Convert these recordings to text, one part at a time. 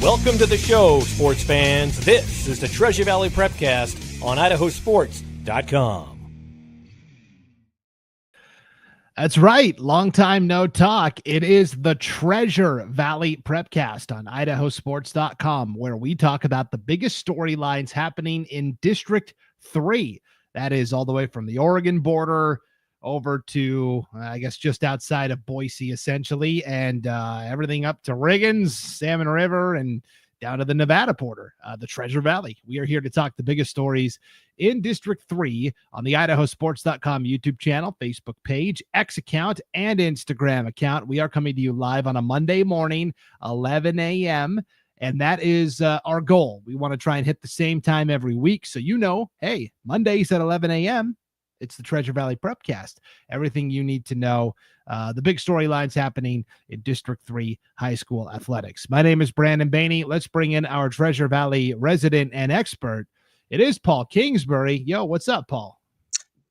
Welcome to the show, sports fans. This is the Treasure Valley Prepcast on IdahoSports.com. That's right. Long time no talk. It is the Treasure Valley Prepcast on IdahoSports.com, where we talk about the biggest storylines happening in District 3. That is all the way from the Oregon border over to, I guess, just outside of Boise, essentially, and everything up to Riggins, Salmon River, and down to the Nevada border, the Treasure Valley. We are here to talk the biggest stories in District 3 on the IdahoSports.com YouTube channel, Facebook page, X account, and Instagram account. We are coming to you live on a Monday morning, 11 a.m., and that is our goal. We want to try and hit the same time every week. So, hey, Mondays at 11 a.m., it's the Treasure Valley Prepcast. Everything you need to know, the big storylines happening in District 3 high school athletics. My name is Brandon Baney. Let's bring in our Treasure Valley resident and expert. It is Paul Kingsbury. Yo, what's up, Paul?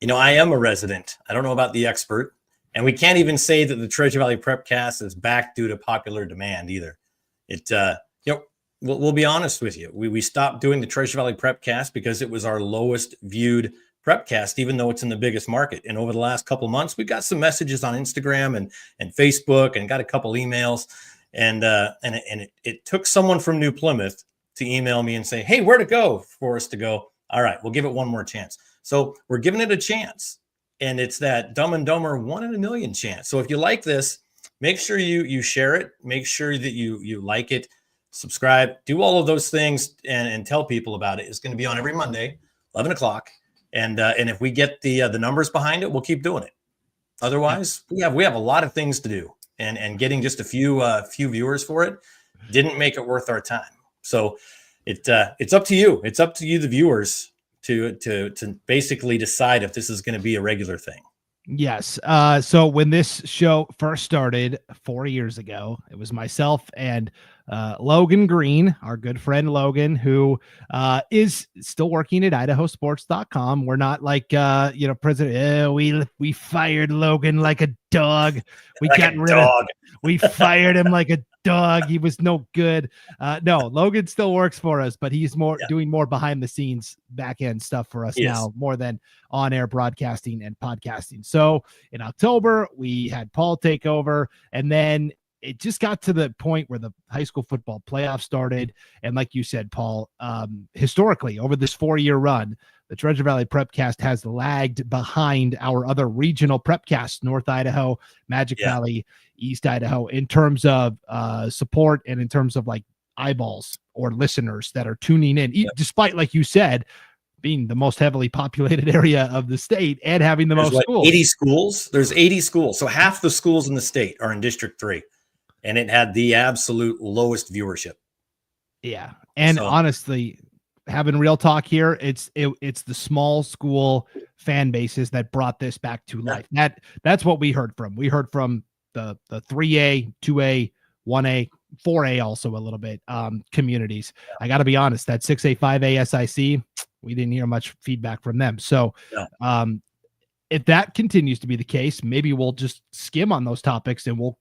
I am a resident. I don't know about the expert. And we can't even say that the Treasure Valley Prepcast is back due to popular demand either. We'll be honest with you. We stopped doing the Treasure Valley Prepcast because it was our lowest viewed Prepcast, even though it's in the biggest market. And over the last couple of months, we got some messages on Instagram and Facebook, and got a couple emails. And it took someone from New Plymouth to email me and say, hey, where to go for us to go? All right, we'll give it one more chance. So we're giving it a chance. And it's that Dumb and Dumber 1 in a million chance. So if you like this, make sure you share it. Make sure that you like it, subscribe, do all of those things, and tell people about it. It's going to be on every Monday, 11 o'clock. And if we get the numbers behind it, we'll keep doing it. Otherwise, we have a lot of things to do, and getting just a few viewers for it didn't make it worth our time. So it's up to you. It's up to you, the viewers, to basically decide if this is going to be a regular thing. Yes. So when this show first started 4 years ago, it was myself and Logan Green, our good friend Logan, who is still working at IdahoSports.com. We're not like President. We fired Logan like a dog. We fired him like a dog. He was no good. No, Logan still works for us, but he's doing more behind the scenes back end stuff for us now, more than on air broadcasting and podcasting. So in October, we had Paul take over, and then it just got to the point where the high school football playoff started. And like you said, Paul, historically over this 4-year run, the Treasure Valley Prepcast has lagged behind our other regional prepcasts, North Idaho, Magic Valley, East Idaho, in terms of support and in terms of like eyeballs or listeners that are tuning in, despite, like you said, being the most heavily populated area of the state and having the most schools. 80 schools. There's 80 schools. So half the schools in the state are in District 3. And it had the absolute lowest viewership. Yeah. And honestly, having real talk here, it's the small school fan bases that brought this back to life. That's what we heard from. We heard from the 3A, 2A, 1A, 4A also a little bit communities. I got to be honest, that 6A, 5A SIC, we didn't hear much feedback from them. So if that continues to be the case, maybe we'll just skim on those topics and we'll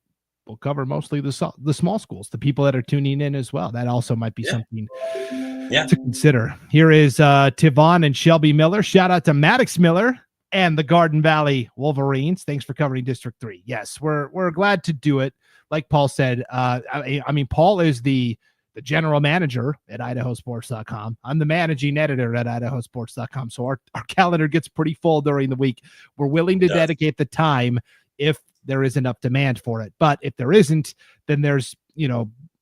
cover mostly the small schools, the people that are tuning in as well. That also might be something to consider. Here is Tivon and Shelby Miller. Shout out to Maddox Miller and the Garden Valley Wolverines. Thanks for covering District 3. Yes, we're glad to do it. Like Paul said, I mean, Paul is the general manager at IdahoSports.com. I'm the managing editor at IdahoSports.com. So our calendar gets pretty full during the week. We're willing to dedicate the time if there is enough demand for it. But if there isn't, then there's,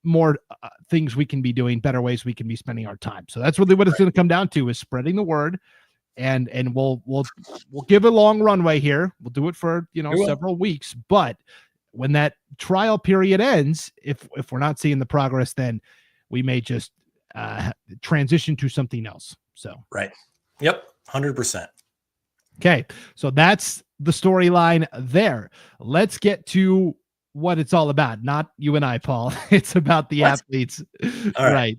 more things we can be doing, better ways we can be spending our time. So that's really what it's going to come down to, is spreading the word. And we'll give a long runway here. We'll do it for, several weeks. But when that trial period ends, if we're not seeing the progress, then we may just transition to something else. So, right. Yep. 100%. Okay. So that's the storyline there. Let's get to what it's all about. Not you and I, Paul. It's about the athletes, right,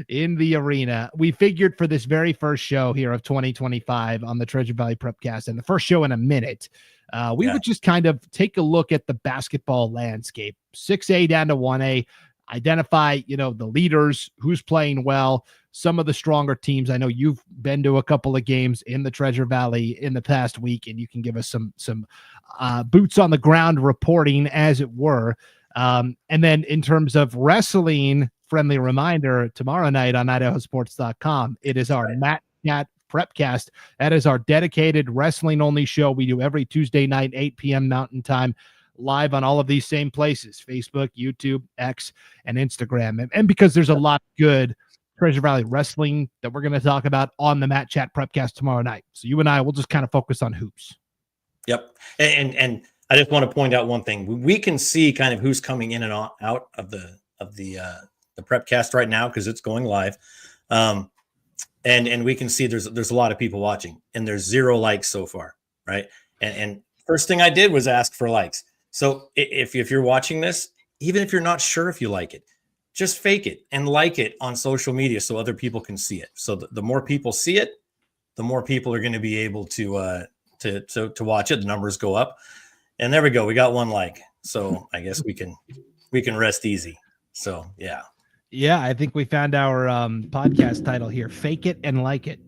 in the arena. We figured for this very first show here of 2025 on the Treasure Valley Prepcast, and the first show in a minute, we would just kind of take a look at the basketball landscape, 6A down to 1A. identify, the leaders, who's playing well, some of the stronger teams. I know you've been to a couple of games in the Treasure Valley in the past week, and you can give us some boots on the ground reporting, as it were. And then in terms of wrestling, friendly reminder, tomorrow night on IdahoSports.com, it is our Matt Cat Prepcast. That is our dedicated wrestling-only show we do every Tuesday night, 8 p.m. Mountain Time, live on all of these same places, Facebook, YouTube, X, and Instagram. And because there's a lot of good Treasure Valley wrestling that we're going to talk about on the Matt Chat Prepcast tomorrow night. So you and I will just kind of focus on hoops. Yep. And I just want to point out one thing. We can see kind of who's coming in and out of the Prepcast right now, because it's going live. And we can see there's a lot of people watching, and there's 0 likes so far, right? And first thing I did was ask for likes. So if you're watching this, even if you're not sure if you like it, just fake it and like it on social media so other people can see it. So the more people see it, the more people are going to be able to watch it. The numbers go up, and there we go. We got 1 like. So I guess we can rest easy. So yeah. Yeah, I think we found our podcast title here. Fake it and like it.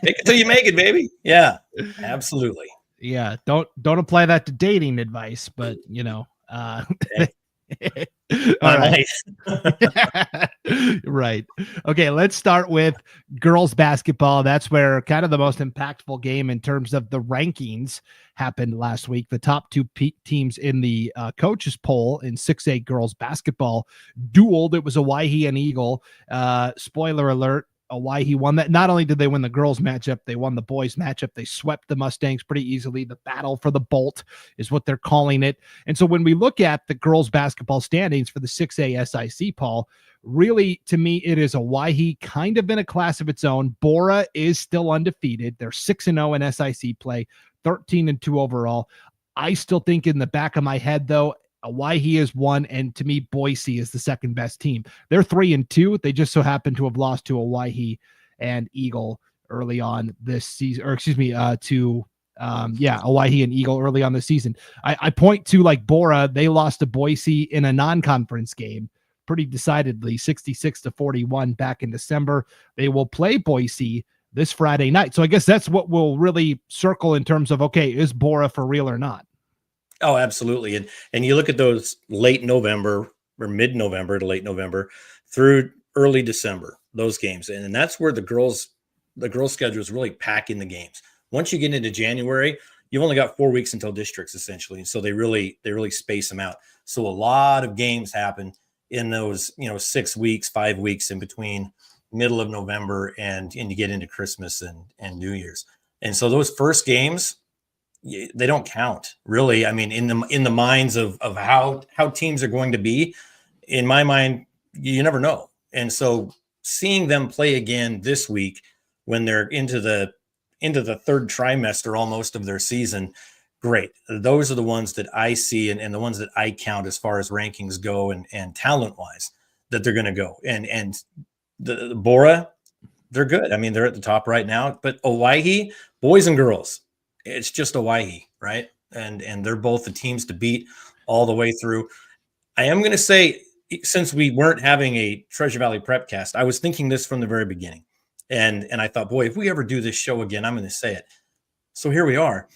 Fake it till you make it, baby. Yeah, absolutely. Yeah, don't apply that to dating advice, but all right. Right. Okay, let's start with girls basketball. That's where kind of the most impactful game in terms of the rankings happened last week. The top 2 teams in the coaches poll in 6A girls basketball dueled. It was a Owyhee and Eagle. Spoiler alert, Owyhee won that. Not only did they win the girls matchup, they won the boys matchup. They swept the Mustangs pretty easily. The battle for the Bolt is what they're calling it. And so when we look at the girls basketball standings for the 6A SIC, Paul, really, to me, it is Owyhee kind of in a class of its own. Bora is still undefeated. They're 6-0 in SIC play, 13-2 overall. I still think in the back of my head, though, Owyhee is 1, and to me, Boise is the second best team. They're 3-2. They just so happen to have lost to Owyhee and Eagle early on this season, or excuse me, Owyhee and Eagle early on this season. I point to like Bora. They lost to Boise in a non-conference game pretty decidedly, 66-41 back in December. They will play Boise this Friday night. So I guess that's what we'll really circle in terms of, okay, is Bora for real or not? Oh, absolutely. And you look at those late November or mid-November to late November through early December, those games. And that's where the girls schedule is really packing the games. Once you get into January, you've only got 4 weeks until districts essentially. And so they really space them out. So a lot of games happen in those, 6 weeks, 5 weeks in between middle of November and you get into Christmas and New Year's. And so those first games, they don't count really. I mean, in the minds of how teams are going to be, in my mind, you never know. And so seeing them play again this week when they're into the third trimester almost of their season, great. Those are the ones that I see and the ones that I count as far as rankings go and talent wise that they're going to go. And the Bora, they're good. I mean, they're at the top right now, but Owyhee, boys and girls, it's just Owyhee, right? And they're both the teams to beat all the way through. I am going to say, since we weren't having a Treasure Valley Prepcast, I was thinking this from the very beginning. And I thought, boy, if we ever do this show again, I'm going to say it. So here we are.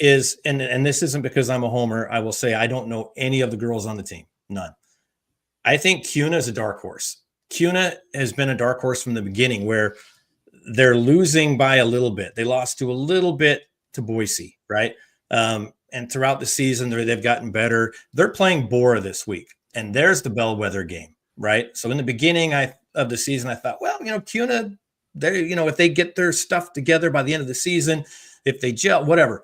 And this isn't because I'm a homer. I will say I don't know any of the girls on the team. None. I think CUNA is a dark horse. CUNA has been a dark horse from the beginning, where they're losing by a little bit. They lost to a little bit to Boise, right? And throughout the season, they've gotten better. They're playing Bora this week, and there's the bellwether game, right? So in the beginning of the season, I thought, well, CUNA, if they get their stuff together by the end of the season, if they gel, whatever.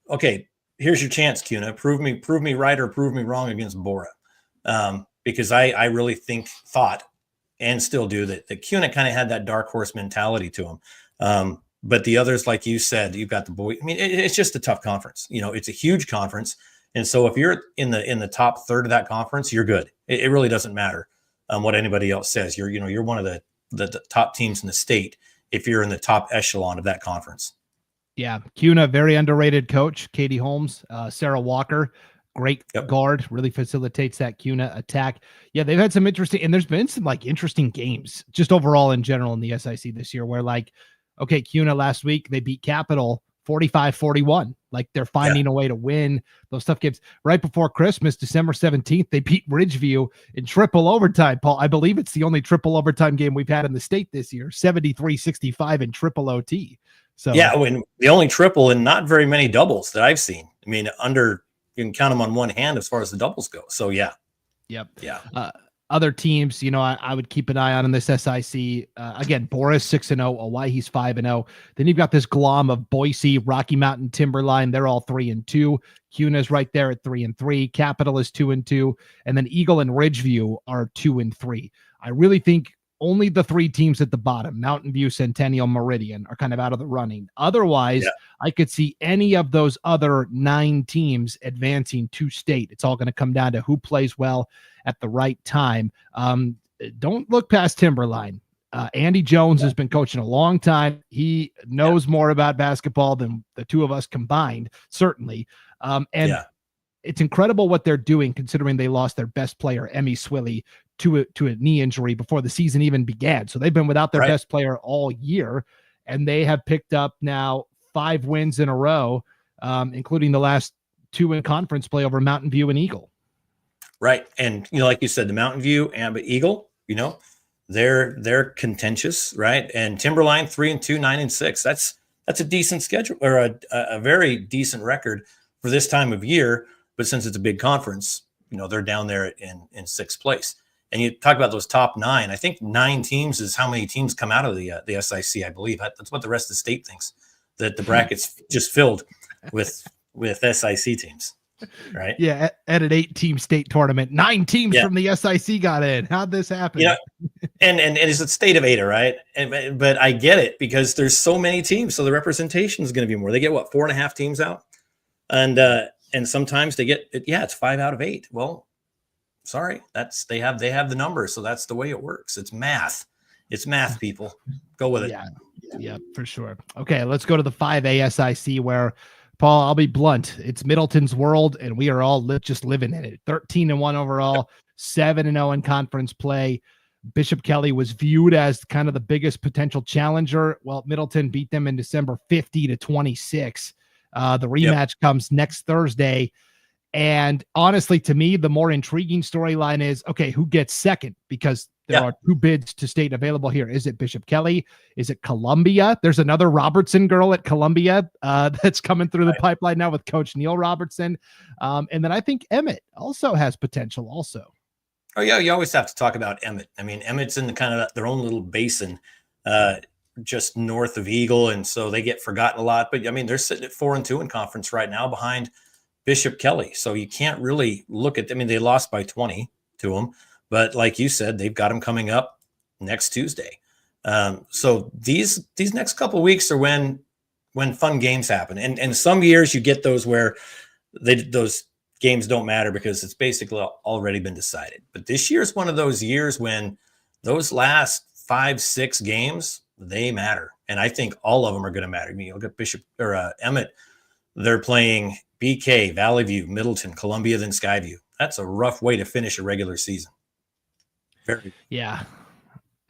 Okay, here's your chance, CUNA. Prove me right or prove me wrong against Bora. Because I really thought and still do that CUNA kind of had that dark horse mentality to them. But the others, like you said, you've got the boy. I mean, it's just a tough conference. It's a huge conference. And so if you're in the top third of that conference, you're good. It really doesn't matter what anybody else says. You're one of the top teams in the state if you're in the top echelon of that conference. Yeah, CUNA, very underrated coach, Katie Holmes, Sarah Walker, Great guard, really facilitates that CUNA attack. Yeah, they've had some interesting, and there's been some like interesting games just overall in general in the SIC this year where like, okay, CUNA last week, they beat Capital 45-41. Like they're finding a way to win those tough games. Right before Christmas, December 17th, they beat Ridgeview in triple overtime. Paul, I believe it's the only triple overtime game we've had in the state this year, 73-65 in triple OT. So yeah, when the only triple and not very many doubles that I've seen. I mean, you can count them on one hand as far as the doubles go. So yeah. Yep. Yeah. Other teams, I would keep an eye on in this SIC. Again, Boris 6-0, Owaihi's 5-0. Then you've got this glom of Boise, Rocky Mountain, Timberline. They're all 3-2. CUNA's right there at 3-3. Capital is 2-2, and then Eagle and Ridgeview are 2-3. I really think only the three teams at the bottom, Mountain View, Centennial, Meridian, are kind of out of the running. Otherwise, I could see any of those other 9 teams advancing to state. It's all going to come down to who plays well at the right time. Don't look past Timberline. Andy Jones has been coaching a long time. He knows more about basketball than the two of us combined, certainly. It's incredible what they're doing considering they lost their best player, Emmy Swilly, to a knee injury before the season even began. So they've been without their best player all year, and they have picked up now 5 wins in a row, including the last 2 in conference play over Mountain View and Eagle. Right. And, like you said, the Mountain View and Eagle, they're contentious, right? And Timberline 3-2, 9-6. That's a decent schedule, or a very decent record for this time of year. But since it's a big conference, they're down there in 6th place. And you talk about those top 9. I think 9 teams is how many teams come out of the SIC, I believe. That's what the rest of the state thinks, that the bracket's just filled with SIC teams, right? Yeah, at an 8-team state tournament, 9 teams from the SIC got in. How'd this happen? And it's a state of Ada, right? But I get it because there's so many teams, so the representation is going to be more. They get 4.5 teams out, and sometimes they get it's 5 out of 8. Well, sorry, they have the numbers, so that's the way it works. It's math. It's math, people. Go with it. Yeah, for sure. Okay, let's go to the 5A SIC where, Paul, I'll be blunt. It's Middleton's world, and we are all just living in it. 13-1 overall, 7-0 in conference play. Bishop Kelly was viewed as kind of the biggest potential challenger. Well, Middleton beat them in December 50-26. The rematch comes next Thursday. And honestly, to me, the more intriguing storyline is, okay, who gets second? Because there are 2 bids to state available here. Is it Bishop Kelly? Is it Columbia? There's another Robertson girl at Columbia that's coming through the pipeline now with Coach Neil Robertson. And then I think Emmett also has potential also. Oh, yeah, you always have to talk about Emmett. I mean, Emmett's in the kind of their own little basin just north of Eagle, and so they get forgotten a lot. But, I mean, they're sitting at 4-2 in conference right now behind Bishop Kelly. So you can't really look at – I mean, they lost by 20 to them. But like you said, they've got them coming up next Tuesday. So these next couple of weeks are when fun games happen. And some years you get those where those games don't matter because it's basically already been decided. But this year is one of those years when those last 5-6 games, they matter. And I think all of them are going to matter. I mean, you look at Bishop or Emmett, they're playing BK, Valley View, Middleton, Columbia, then Skyview. That's a rough way to finish a regular season. Yeah.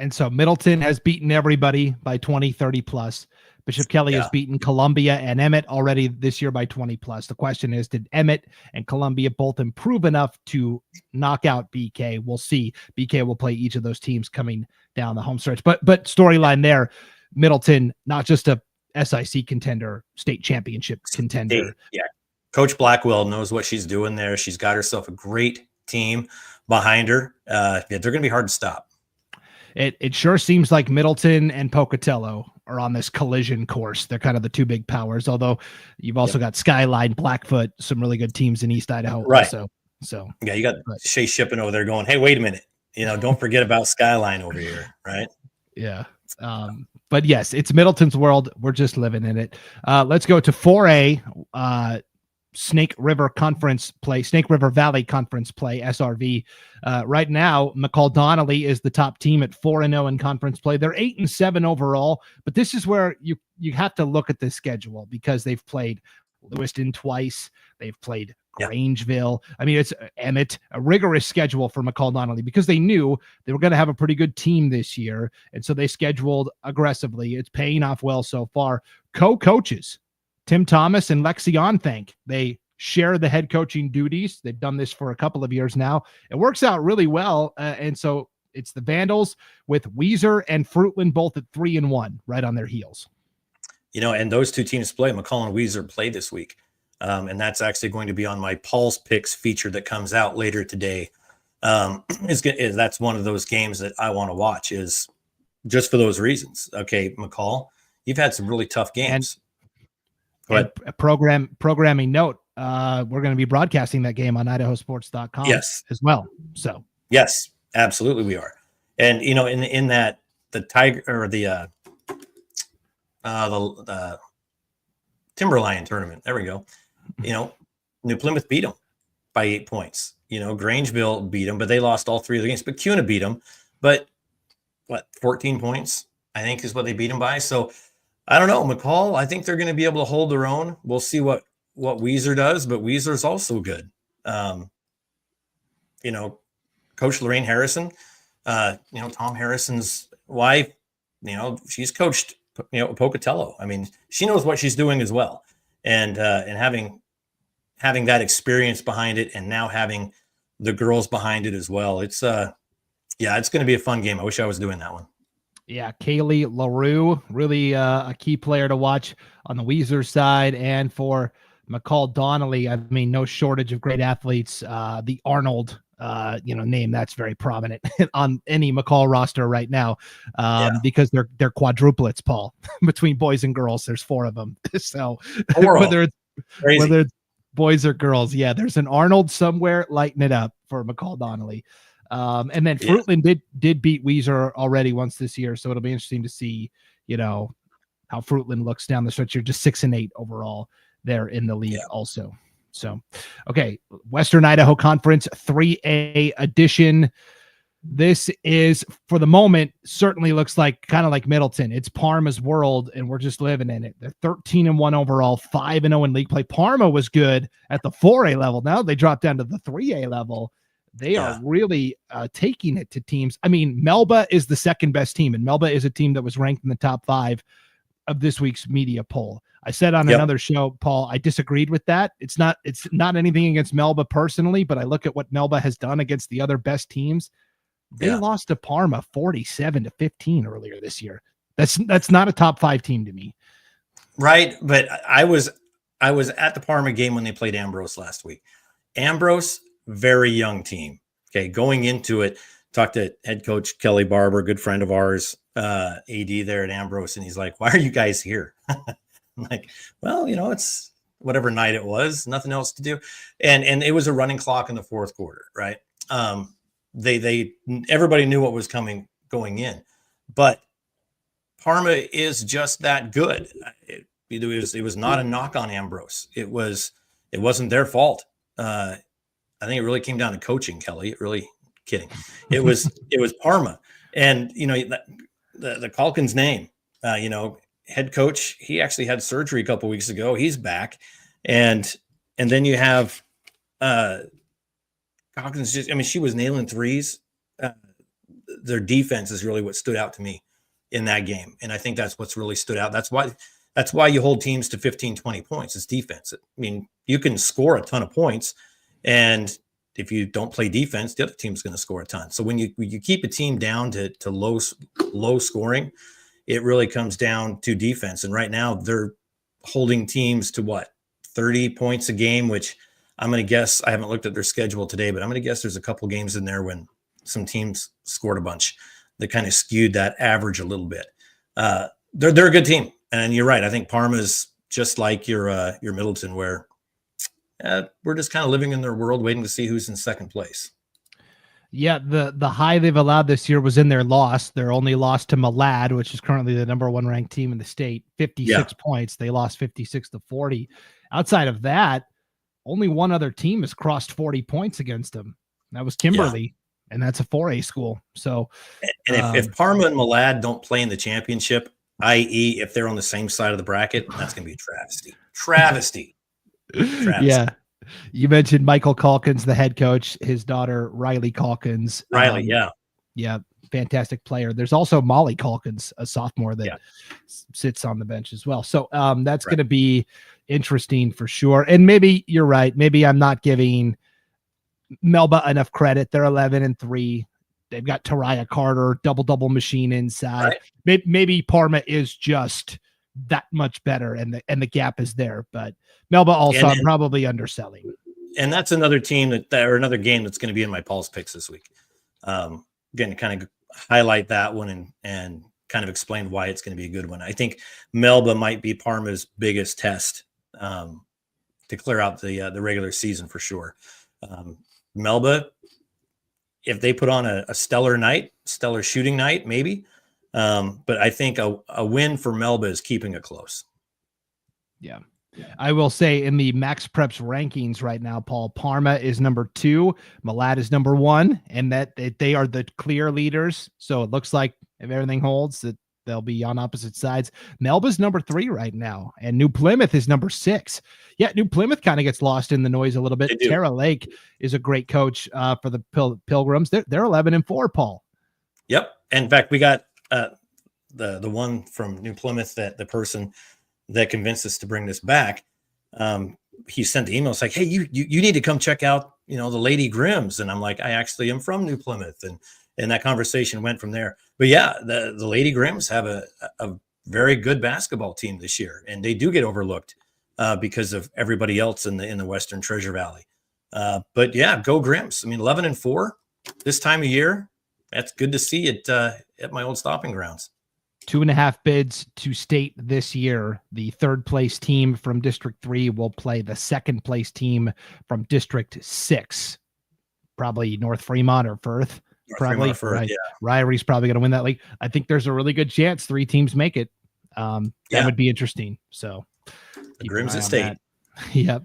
And so Middleton has beaten everybody by 20, 30 plus. Bishop Kelly has beaten Columbia and Emmett already this year by 20 plus. The question is, did Emmett and Columbia both improve enough to knock out BK? We'll see. BK will play each of those teams coming down the home stretch. But storyline there, Middleton, not just a SIC contender, state championship contender. Yeah. Coach Blackwell knows what she's doing there. She's got herself a great team behind her. They're going to be hard to stop. It sure seems like Middleton and Pocatello are on this collision course. They're kind of the 2 big powers, although you've also got Skyline, Blackfoot, some really good teams in East Idaho. Right. Also. So yeah, you got Shay Shipping over there going, hey, wait a minute. Don't forget about Skyline over here. Right. Yeah. But yes, it's Middleton's world. We're just living in it. Let's go to 4A, Snake River Valley Conference play, SRV. Right now, McCall Donnelly is the top team at 4-0 in conference play. They're 8-7 overall, but this is where you have to look at the schedule because they've played Lewiston twice. They've played Yeah. Grangeville. I mean, it's Emmett, a rigorous schedule for McCall Donnelly because they knew they were going to have a pretty good team this year. And so they scheduled aggressively. It's paying off well so far. Co-coaches, Tim Thomas and Lexion Thank, they share the head coaching duties. They've done this for a couple of years now. It works out really well. And so it's the Vandals with Weiser and Fruitland both at 3-1 right on their heels. And those two teams play. McCall and Weiser play this week. And that's actually going to be on my Paul's Picks feature that comes out later today. That's one of those games that I want to watch, is just for those reasons. Okay, McCall, you've had some really tough games. And a programming note, we're going to be broadcasting that game on IdahoSports.com as well. So yes, absolutely we are. And in that, the Tiger or the Timberline tournament, there we go. New Plymouth beat them by 8 points. Grangeville beat them, but they lost all 3 of the games. But CUNA beat them, but 14 points, I think, is what they beat them by. So I don't know, McCall, I think they're going to be able to hold their own. We'll see what Weiser does, but Weiser's also good. Coach Lorraine Harrison, Tom Harrison's wife, she's coached, Pocatello. I mean, she knows what she's doing as well. And having that experience behind it, and now having the girls behind it as well. It's going to be a fun game. I wish I was doing that one. Yeah, Kaylee LaRue, really a key player to watch on the Weiser side. And for McCall Donnelly, I mean, no shortage of great athletes. The Arnold, name that's very prominent on any McCall roster right now, because they're quadruplets, Paul, between boys and girls. There's 4 of them. So whether it's boys or girls, there's an Arnold somewhere lighting it up for McCall Donnelly. And then Fruitland did beat Weiser already once this year, so it'll be interesting to see, how Fruitland looks down the stretch here. Just 6-8 overall there in the league also. So, okay, Western Idaho Conference 3A edition. This is, for the moment, certainly looks like kind of like Middleton. It's Parma's world, and we're just living in it. They're 13-1 overall, 5-0 in league play. Parma was good at the 4A level. Now they dropped down to the 3A level. They are really taking it to teams. I mean, Melba is the second best team, and Melba is a team that was ranked in the top 5 of this week's media poll. I said on another show, Paul, I disagreed with that. It's not anything against Melba personally, but I look at what Melba has done against the other best teams. They lost to Parma 47-15 earlier this year. That's not a top 5 team to me. Right, but I was at the Parma game when they played Ambrose last week. Ambrose, very young team. Okay, going into it, talked to head coach Kelly Barber, good friend of ours, AD there at Ambrose, and he's like, "Why are you guys here?" I'm like, "Well, it's whatever night it was, nothing else to do," and it was a running clock in the 4th quarter, right? Everybody knew what was coming going in, but Parma is just that good. It was not a knock on Ambrose. It wasn't their fault. I think it really came down to coaching, Kelly. Really kidding. It was Parma, and the Calkins name. Head coach. He actually had surgery a couple weeks ago. He's back, and then you have Calkins. She was nailing threes. Their defense is really what stood out to me in that game, and I think that's what's really stood out. That's why you hold teams to 15, 20 points. It's defense. I mean, you can score a ton of points, and if you don't play defense, the other team's going to score a ton. So when you keep a team down to low scoring, it really comes down to defense. And right now they're holding teams to 30 points a game, which I'm going to guess, I haven't looked at their schedule today, but I'm going to guess there's a couple games in there when some teams scored a bunch that kind of skewed that average a little bit. They're a good team. And you're right. I think Parma's just like your Middleton, where we're just kind of living in their world, waiting to see who's in second place. Yeah, the high they've allowed this year was in their loss. Their only loss to Malad, which is currently the number 1 ranked team in the state, 56 points. They lost 56-40. Outside of that, only one other team has crossed 40 points against them. That was Kimberly, and that's a 4A school. So, and if Parma and Malad don't play in the championship, i.e., if they're on the same side of the bracket, that's going to be a travesty. Yeah. You mentioned Michael Calkins, the head coach, his daughter, Riley Calkins. Riley, Yeah, fantastic player. There's also Molly Calkins, a sophomore that sits on the bench as well. So that's going to be interesting for sure. And maybe you're right. Maybe I'm not giving Melba enough credit. They're 11-3. They've got Tariah Carter, double machine inside. Right. Maybe Parma is just that much better, and the gap is there. But Melba also, I'm probably underselling. And that's another team or another game that's going to be in my Paul's picks this week. Again, to kind of highlight that one and kind of explain why it's going to be a good one. I think Melba might be Parma's biggest test to clear out the regular season for sure. Melba, if they put on a stellar shooting night, maybe. But I think a win for Melba is keeping it close. Yeah. I will say in the Max Preps rankings right now, Paul, Parma is number 2, Malad is number 1, and that they are the clear leaders. So it looks like if everything holds, that they'll be on opposite sides. Melba's number 3 right now, and New Plymouth is number 6. Yeah, New Plymouth kind of gets lost in the noise a little bit. Tara Lake is a great coach for the Pilgrims. They're 11-4, Paul. Yep. In fact, we got the one from New Plymouth, that the person that convinced us to bring this back. He sent the email. It's like, hey, you need to come check out, the Lady Grimms. And I'm like, I actually am from New Plymouth. And that conversation went from there. But yeah, the Lady Grimms have a very good basketball team this year, and they do get overlooked because of everybody else in the Western Treasure Valley. But yeah, go Grimms. I mean, 11-4 this time of year. That's good to see it at my old stopping grounds. 2.5 bids to state this year. The 3rd place team from District 3 will play the 2nd place team from District 6. Probably North Fremont or Firth. Probably. Right. Yeah. Ryerie's probably going to win that league. I think there's a really good chance 3 teams make it. That would be interesting. So the Grimms at State. Yep.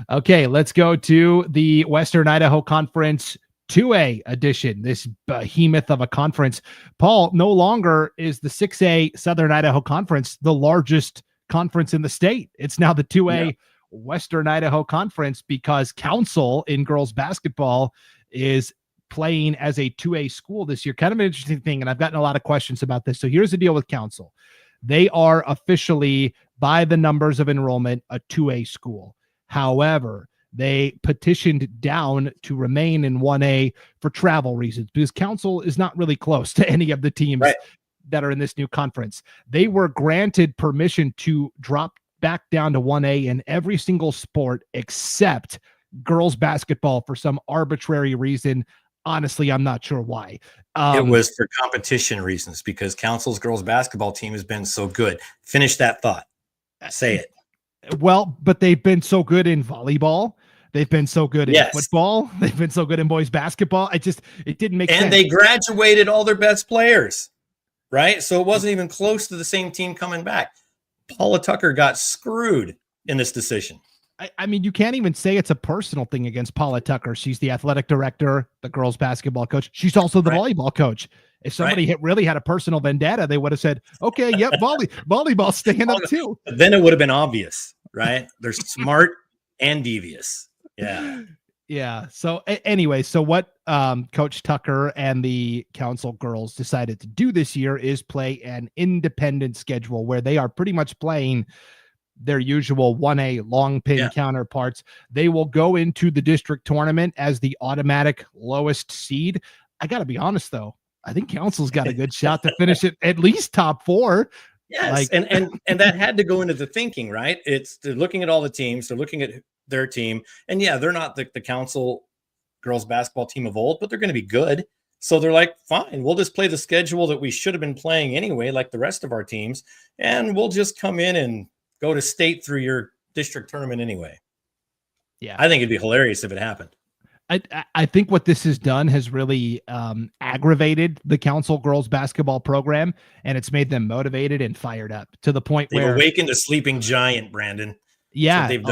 Okay, let's go to the Western Idaho Conference 2A edition, this behemoth of a conference. Paul, no longer is the 6A Southern Idaho Conference the largest conference in the state. It's now the 2A Western Idaho Conference, because Council in girls basketball is playing as a 2A school this year. Kind of an interesting thing, and I've gotten a lot of questions about this. So here's the deal with Council. They are officially, by the numbers of enrollment, a 2A school. However, they petitioned down to remain in 1A for travel reasons, because Council is not really close to any of the teams that are in this new conference. They were granted permission to drop back down to 1A in every single sport except girls basketball for some arbitrary reason. Honestly, I'm not sure why. It was for competition reasons, because Council's girls basketball team has been so good. Finish that thought. Say it. Well, but they've been so good in volleyball. They've been so good in football. They've been so good in boys basketball. It didn't make sense. And they graduated all their best players, right? So it wasn't even close to the same team coming back. Paula Tucker got screwed in this decision. I mean, you can't even say it's a personal thing against Paula Tucker. She's the athletic director, the girls basketball coach. She's also the volleyball coach. If somebody really had a personal vendetta, they would have said, okay, yep, volleyball's staying up too. Then it would have been obvious, right? They're smart and devious. Yeah. Yeah. So anyway, so what Coach Tucker and the Council girls decided to do this year is play an independent schedule where they are pretty much playing their usual 1A long pin counterparts. They will go into the district tournament as the automatic lowest seed. I got to be honest, though. I think Council's got a good shot to finish it at least top 4. Yes. And that had to go into the thinking, right? They're looking at all the teams. They're looking at their team. And they're not the Council girls basketball team of old, but they're going to be good. So they're like, fine, we'll just play the schedule that we should have been playing anyway, like the rest of our teams. And we'll just come in and go to state through your district tournament anyway. Yeah. I think it'd be hilarious if it happened. I think what this has done has really aggravated the Council girls basketball program, and it's made them motivated and fired up to the point they've where awakened a sleeping giant, Brandon. Yeah. That's what they've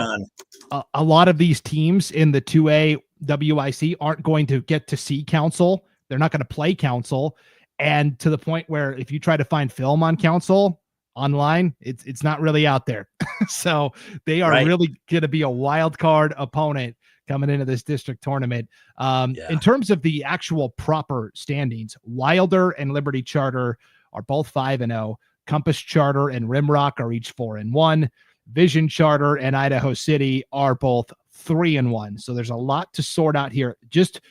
done. A lot of these teams in the 2A WIC aren't going to get to see Council. They're not going to play Council. And to the point where if you try to find film on Council, online, it's not really out there. So they are really going to be a wild card opponent coming into this district tournament. In terms of the actual proper standings, Wilder and Liberty Charter are both 5-0. Compass Charter and Rimrock are each 4-1. Vision Charter and Idaho City are both 3-1. So there's a lot to sort out here. Just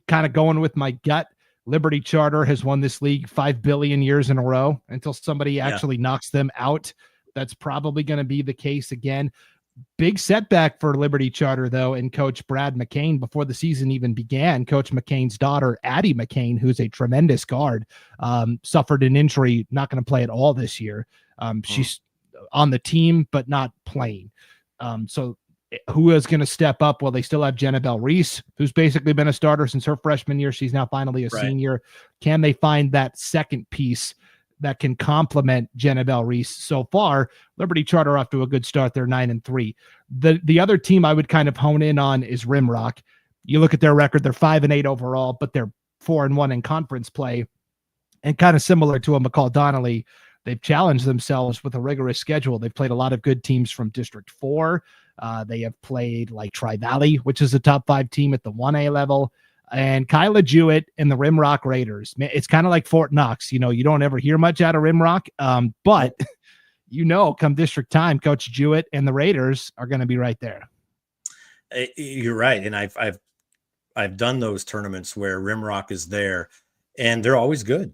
kind of going with my gut, Liberty Charter has won this league 5 billion years in a row until somebody actually knocks them out. That's probably going to be the case again. Big setback for Liberty Charter, though, and Coach Brad McCain before the season even began. Coach McCain's daughter, Addie McCain, who's a tremendous guard, suffered an injury, not going to play at all this year. She's on the team, but not playing. So who is going to step up? Well, they still have Jennabelle Reese, who's basically been a starter since her freshman year. She's now finally a senior. Can they find that second piece that can complement Jennabelle Reese? So far, Liberty Charter off to a good start. They're 9-3. The other team I would kind of hone in on is Rimrock. You look at their record, they're 5-8 overall, but they're 4-1 in conference play. And kind of similar to a McCall Donnelly, they've challenged themselves with a rigorous schedule. They've played a lot of good teams from District 4. They have played like Tri-Valley, which is a top 5 team at the 1A level. And Kyla Jewett and the Rimrock Raiders. It's kind of like Fort Knox. You know, you don't ever hear much out of Rimrock, but you know, come district time, Coach Jewett and the Raiders are going to be right there. You're right, and I've done those tournaments where Rimrock is there, and they're always good.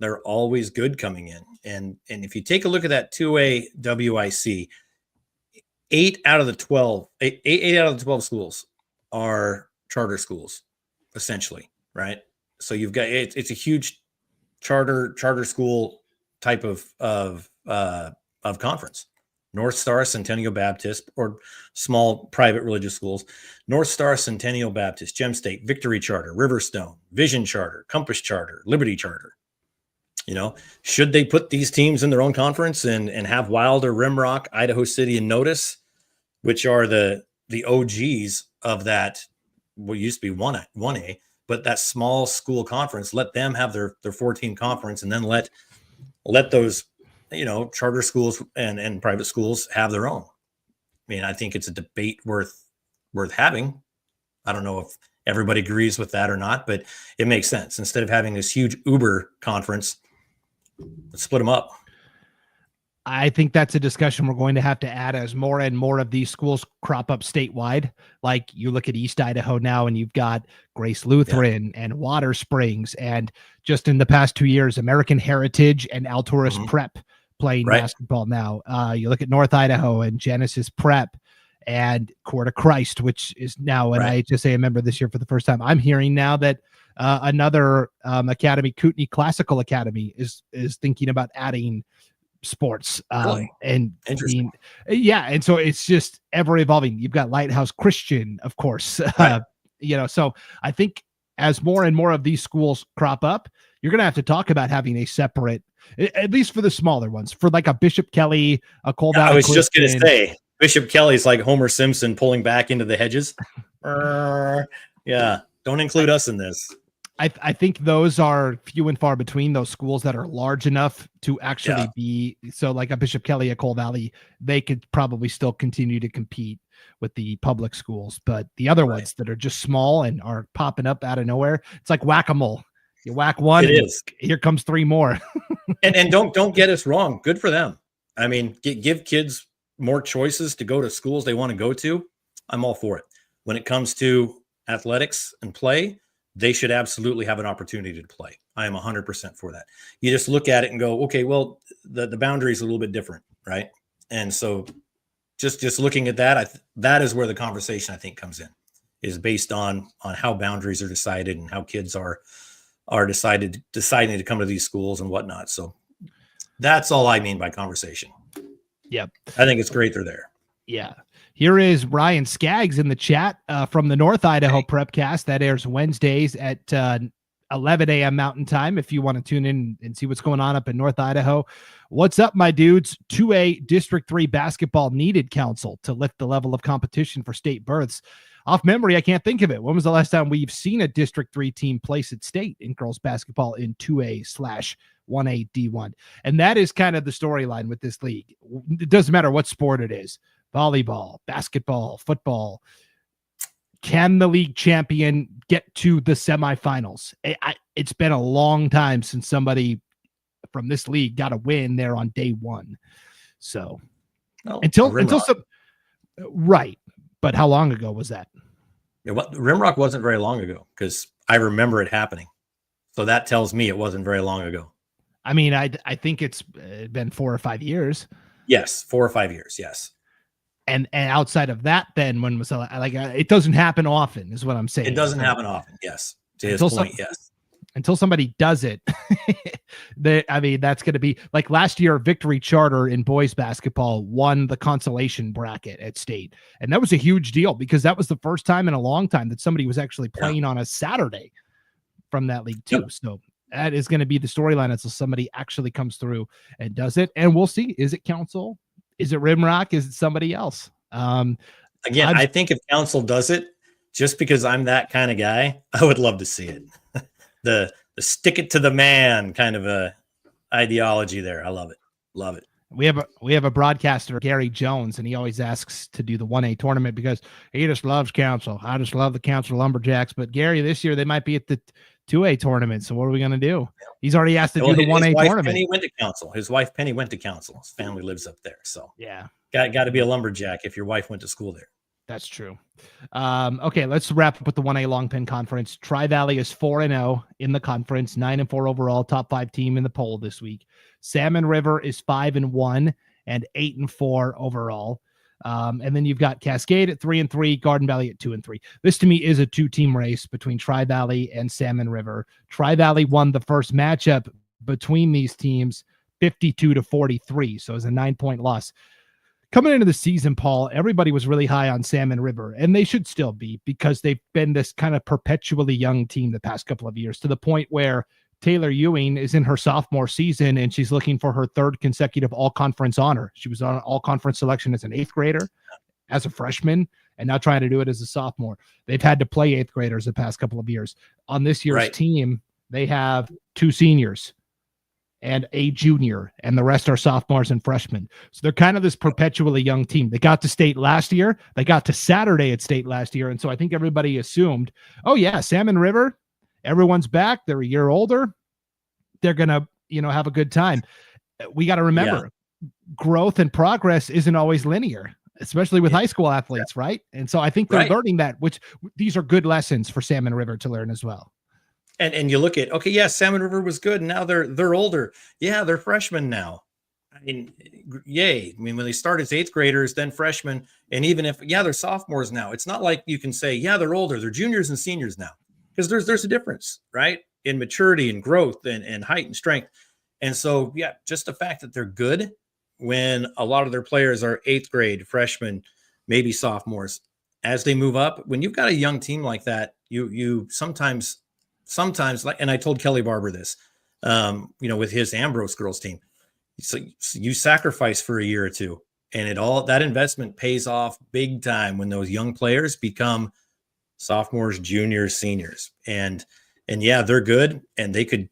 They're always good coming in. And if you take a look at that 2A WIC, 8 out of the 12 schools are charter schools, essentially, right? So you've got it's a huge charter school type of conference. North Star, Centennial Baptist, or small private religious schools. North Star, Centennial Baptist, Gem State, Victory Charter, Riverstone, Vision Charter, Compass Charter, Liberty Charter. You know, should they put these teams in their own conference and have Wilder, Rimrock, Idaho City, and Notice, which are the OGs of that, what used to be 1A, but that small school conference, let them have their 14 conference, and then let those, you know, charter schools and private schools have their own. I mean, I think it's a debate worth having. I don't know if everybody agrees with that or not, but it makes sense. Instead of having this huge Uber conference, let's split them up. I think that's a discussion we're going to have to add as more and more of these schools crop up statewide. Like you look at East Idaho now, and you've got Grace Lutheran and Water Springs, and just in the past 2 years, American Heritage and Alturas Prep playing basketball now. You look at North Idaho and Genesis Prep and Court of Christ, which is now an IHSA member this year for the first time. I'm hearing now that another academy, Kootenai Classical Academy, is thinking about adding sports. And interesting. And so it's just ever evolving. You've got Lighthouse Christian, of course. You know, so I think as more and more of these schools crop up, you're going to have to talk about having a separate, at least for the smaller ones, for like a Bishop Kelly, a Cold Valley. I was just going to say, Bishop Kelly's like Homer Simpson pulling back into the hedges. Yeah, don't include us in this. I think those are few and far between, those schools that are large enough to actually be. So like a Bishop Kelly, a Cold Valley, they could probably still continue to compete with the public schools. But the other ones that are just small and are popping up out of nowhere, it's like whack-a-mole. You whack one, here comes 3 more. and don't get us wrong. Good for them. I mean, give kids more choices to go to schools they want to go to. I'm all for it. When it comes to athletics and play, they should absolutely have an opportunity to play. I am 100% for that. You just look at it and go, okay, well, the boundary is a little bit different, right? And so just looking at that, that is where the conversation, I think, comes in, is based on how boundaries are decided and how kids are deciding to come to these schools and whatnot. So that's all I mean by conversation. Yep. I think it's great they're there. Yeah. Here is Ryan Skaggs in the chat from the North Idaho Prepcast that airs Wednesdays at 11 a.m. Mountain Time. If you want to tune in and see what's going on up in North Idaho. What's up, my dudes? 2A District 3 basketball needed council to lift the level of competition for state berths. off memory, I can't think of it. When was the last time we've seen a District 3 team place at state in girls basketball in 2A/1A D1? And that is kind of the storyline with this league. It doesn't matter what sport it is, volleyball, basketball, football. Can the league champion get to the semifinals? It's been a long time since somebody from this league got a win there on day one. So until some, right. But how long ago was that? Yeah, Rimrock wasn't very long ago because I remember it happening. So that tells me it wasn't very long ago. I mean, I think it's been 4 or 5 years. Yes, 4 or 5 years. Yes. And outside of that, then when was it doesn't happen often, is what I'm saying. It doesn't happen often. Yes. To his point, yes. Until somebody does it, that's going to be like last year. Victory Charter in boys basketball won the consolation bracket at state, and that was a huge deal because that was the first time in a long time that somebody was actually playing on a Saturday from that league too. Yep. So that is going to be the storyline until somebody actually comes through and does it, and we'll see. Is it Council? Is it Rimrock? Is it somebody else? Again, I think if Council does it, just because I'm that kind of guy, I would love to see it. The stick it to the man kind of a ideology there. I love it. Love it. We have a broadcaster, Gary Jones, and he always asks to do the 1A tournament because he just loves Council. I just love the Council Lumberjacks. But Gary, this year they might be at the 2A tournament. So what are we going to do? He's already asked to do the 1A tournament. Penny went to Council. His wife Penny went to Council. His family lives up there. So yeah, got to be a lumberjack if your wife went to school there. That's true. Okay, let's wrap up with the 1A Long Pin Conference. Tri-Valley is 4-0 in the conference, 9-4 overall, top 5 team in the poll this week. Salmon River is 5-1 and 8-4 overall. And then you've got Cascade at 3-3, Garden Valley at 2-3. This to me is a 2-team race between Tri-Valley and Salmon River. Tri-Valley won the first matchup between these teams 52-43, so it was a 9-point loss. Coming into the season, Paul, everybody was really high on Salmon River, and they should still be because they've been this kind of perpetually young team the past couple of years to the point where Taylor Ewing is in her sophomore season, and she's looking for her 3rd consecutive all-conference honor. She was on an all-conference selection as an 8th grader, as a freshman, and now trying to do it as a sophomore. They've had to play 8th graders the past couple of years. On this year's team, they have 2 seniors and a junior, and the rest are sophomores and freshmen. So they're kind of this perpetually young team. They got to state last year. They got to Saturday at state last year. And so I think everybody assumed, oh yeah, Salmon River, everyone's back. They're a year older. They're going to, have a good time. We got to remember growth and progress isn't always linear, especially with high school athletes. Right. And so I think they're learning that, which these are good lessons for Salmon River to learn as well. And you look at, Salmon River was good. And now they're older. Yeah, they're freshmen now. I mean, yay. I mean, when they start as 8th graders, then freshmen, and even if, they're sophomores now, it's not like you can say, they're older. They're juniors and seniors now. Because there's a difference, right? In maturity and growth and height and strength. And so, just the fact that they're good when a lot of their players are 8th grade, freshmen, maybe sophomores, as they move up, when you've got a young team like that, you sometimes like, and I told Kelly Barber this, with his Ambrose girls team. So you sacrifice for a year or two, and that investment pays off big time when those young players become sophomores, juniors, seniors, and they're good, and they could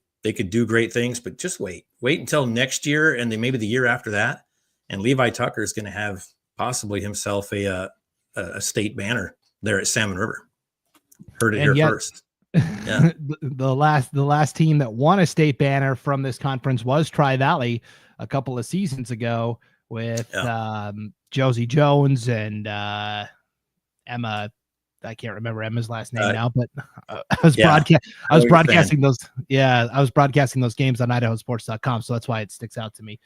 do great things, but just wait until next year, and then maybe the year after that, and Levi Tucker is going to have possibly himself a state banner there at Salmon River. Heard it here first. Yeah. the last team that won a state banner from this conference was Tri-Valley a couple of seasons ago with Josie Jones and Emma. I can't remember Emma's last name now, but I was broadcasting those. Yeah, I was broadcasting those games on IdahoSports.com, so that's why it sticks out to me.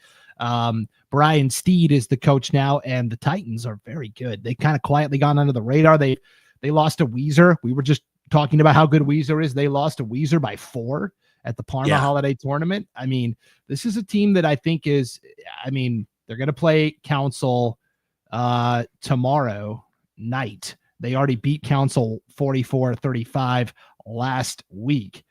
Brian Steed is the coach now, and the Titans are very good. They kind of quietly gone under the radar. They lost to Weiser. We were just talking about how good Weiser is. They lost to Weiser by 4 at the Parma Holiday Tournament. I mean, this is a team that I think they're going to play Council tomorrow night. They already beat Council 44-35 last week.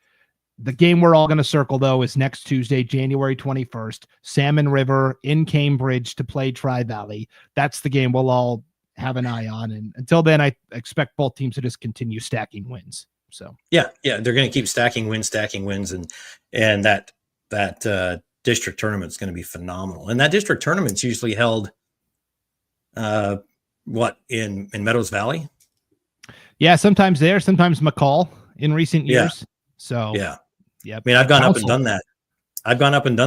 The game we're all going to circle, though, is next Tuesday, January 21st, Salmon River in Cambridge to play Tri-Valley. That's the game we'll all have an eye on. And until then, I expect both teams to just continue stacking wins. So yeah, they're going to keep stacking wins, and that district tournament is going to be phenomenal. And that district tournament's usually held, in Meadows Valley. Yeah, sometimes there, sometimes McCall in recent years. Yeah. So yeah. Yep. I mean, I've gone up and done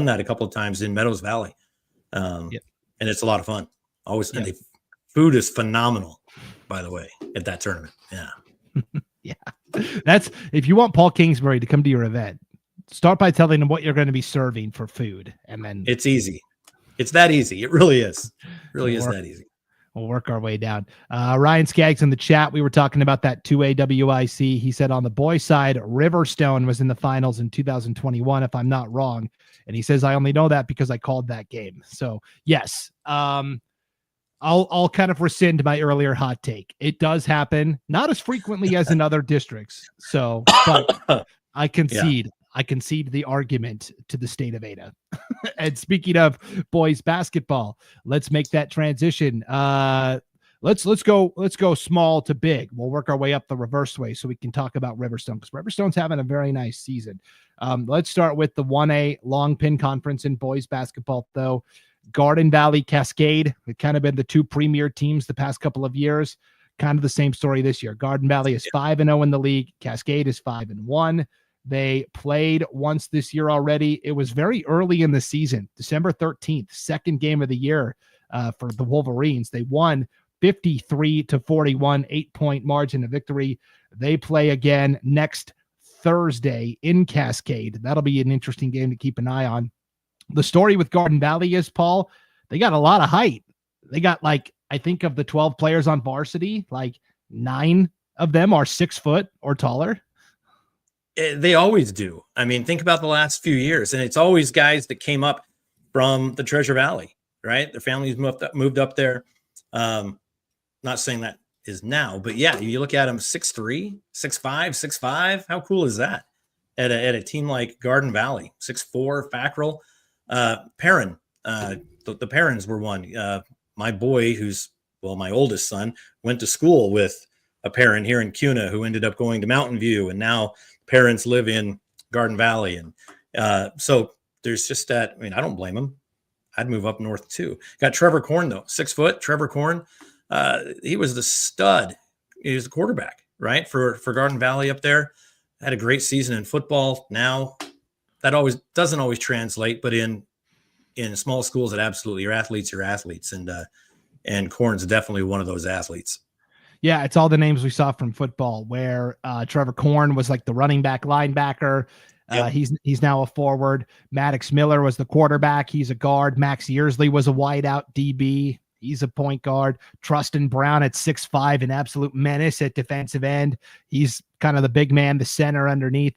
that. A couple of times in Meadows Valley. And it's a lot of fun. Always. And the food is phenomenal, by the way, at that tournament. Yeah. Yeah. That's, if you want Paul Kingsbury to come to your event, start by telling him what you're going to be serving for food. And then it's easy. It's that easy. It really is. That easy. We'll work our way down. Ryan Skaggs in the chat. We were talking about that 2A WIC. He said on the boys' side, Riverstone was in the finals in 2021, if I'm not wrong. And he says, I only know that because I called that game. So yes, I'll kind of rescind my earlier hot take. It does happen, not as frequently as in other districts. So, but I concede. Yeah. I concede the argument to the state of Ada. And speaking of boys basketball, let's make that transition. Let's go small to big. We'll work our way up the reverse way so we can talk about Riverstone, because Riverstone's having a very nice season. Let's start with the 1A long pin conference in boys basketball, though. Garden Valley, Cascade have kind of been the two premier teams the past couple of years. Kind of the same story this year. Garden Valley is 5-0 in the league. Cascade is 5-1. They played once this year already. It was very early in the season, December 13th, second game of the year for the Wolverines. They won 53-41, 8-point margin of victory. They play again next Thursday in Cascade. That'll be an interesting game to keep an eye on. The story with Garden Valley is, Paul, they got a lot of height. They got, like, I think of the 12 players on varsity, like 9 of them are 6 foot or taller. They always do. I mean, think about the last few years, and it's always guys that came up from the Treasure Valley, right? Their families moved up there. Not saying that is now, but yeah, you look at them 6'3", 6'5", 6'5". How cool is that? At a team like Garden Valley, 6'4", Fackrell, Perrin. The Perrins were one. My boy, my oldest son, went to school with a Perrin here in Cuna, who ended up going to Mountain View, and now parents live in Garden Valley. And so there's just that. I mean, I don't blame them. I'd move up north too. Got Trevor Korn, though, 6 foot. Trevor Korn, he was the stud. He was the quarterback, right, for Garden Valley up there. Had a great season in football. Now that doesn't always translate, but in small schools, it absolutely, your athletes. And Korn's definitely one of those athletes. Yeah, it's all the names we saw from football, where Trevor Korn was like the running back linebacker. Yep. He's now a forward. Maddox Miller was the quarterback. He's a guard. Max Yearsley was a wideout DB. He's a point guard. Trustin Brown at 6'5", an absolute menace at defensive end. He's kind of the big man, the center underneath.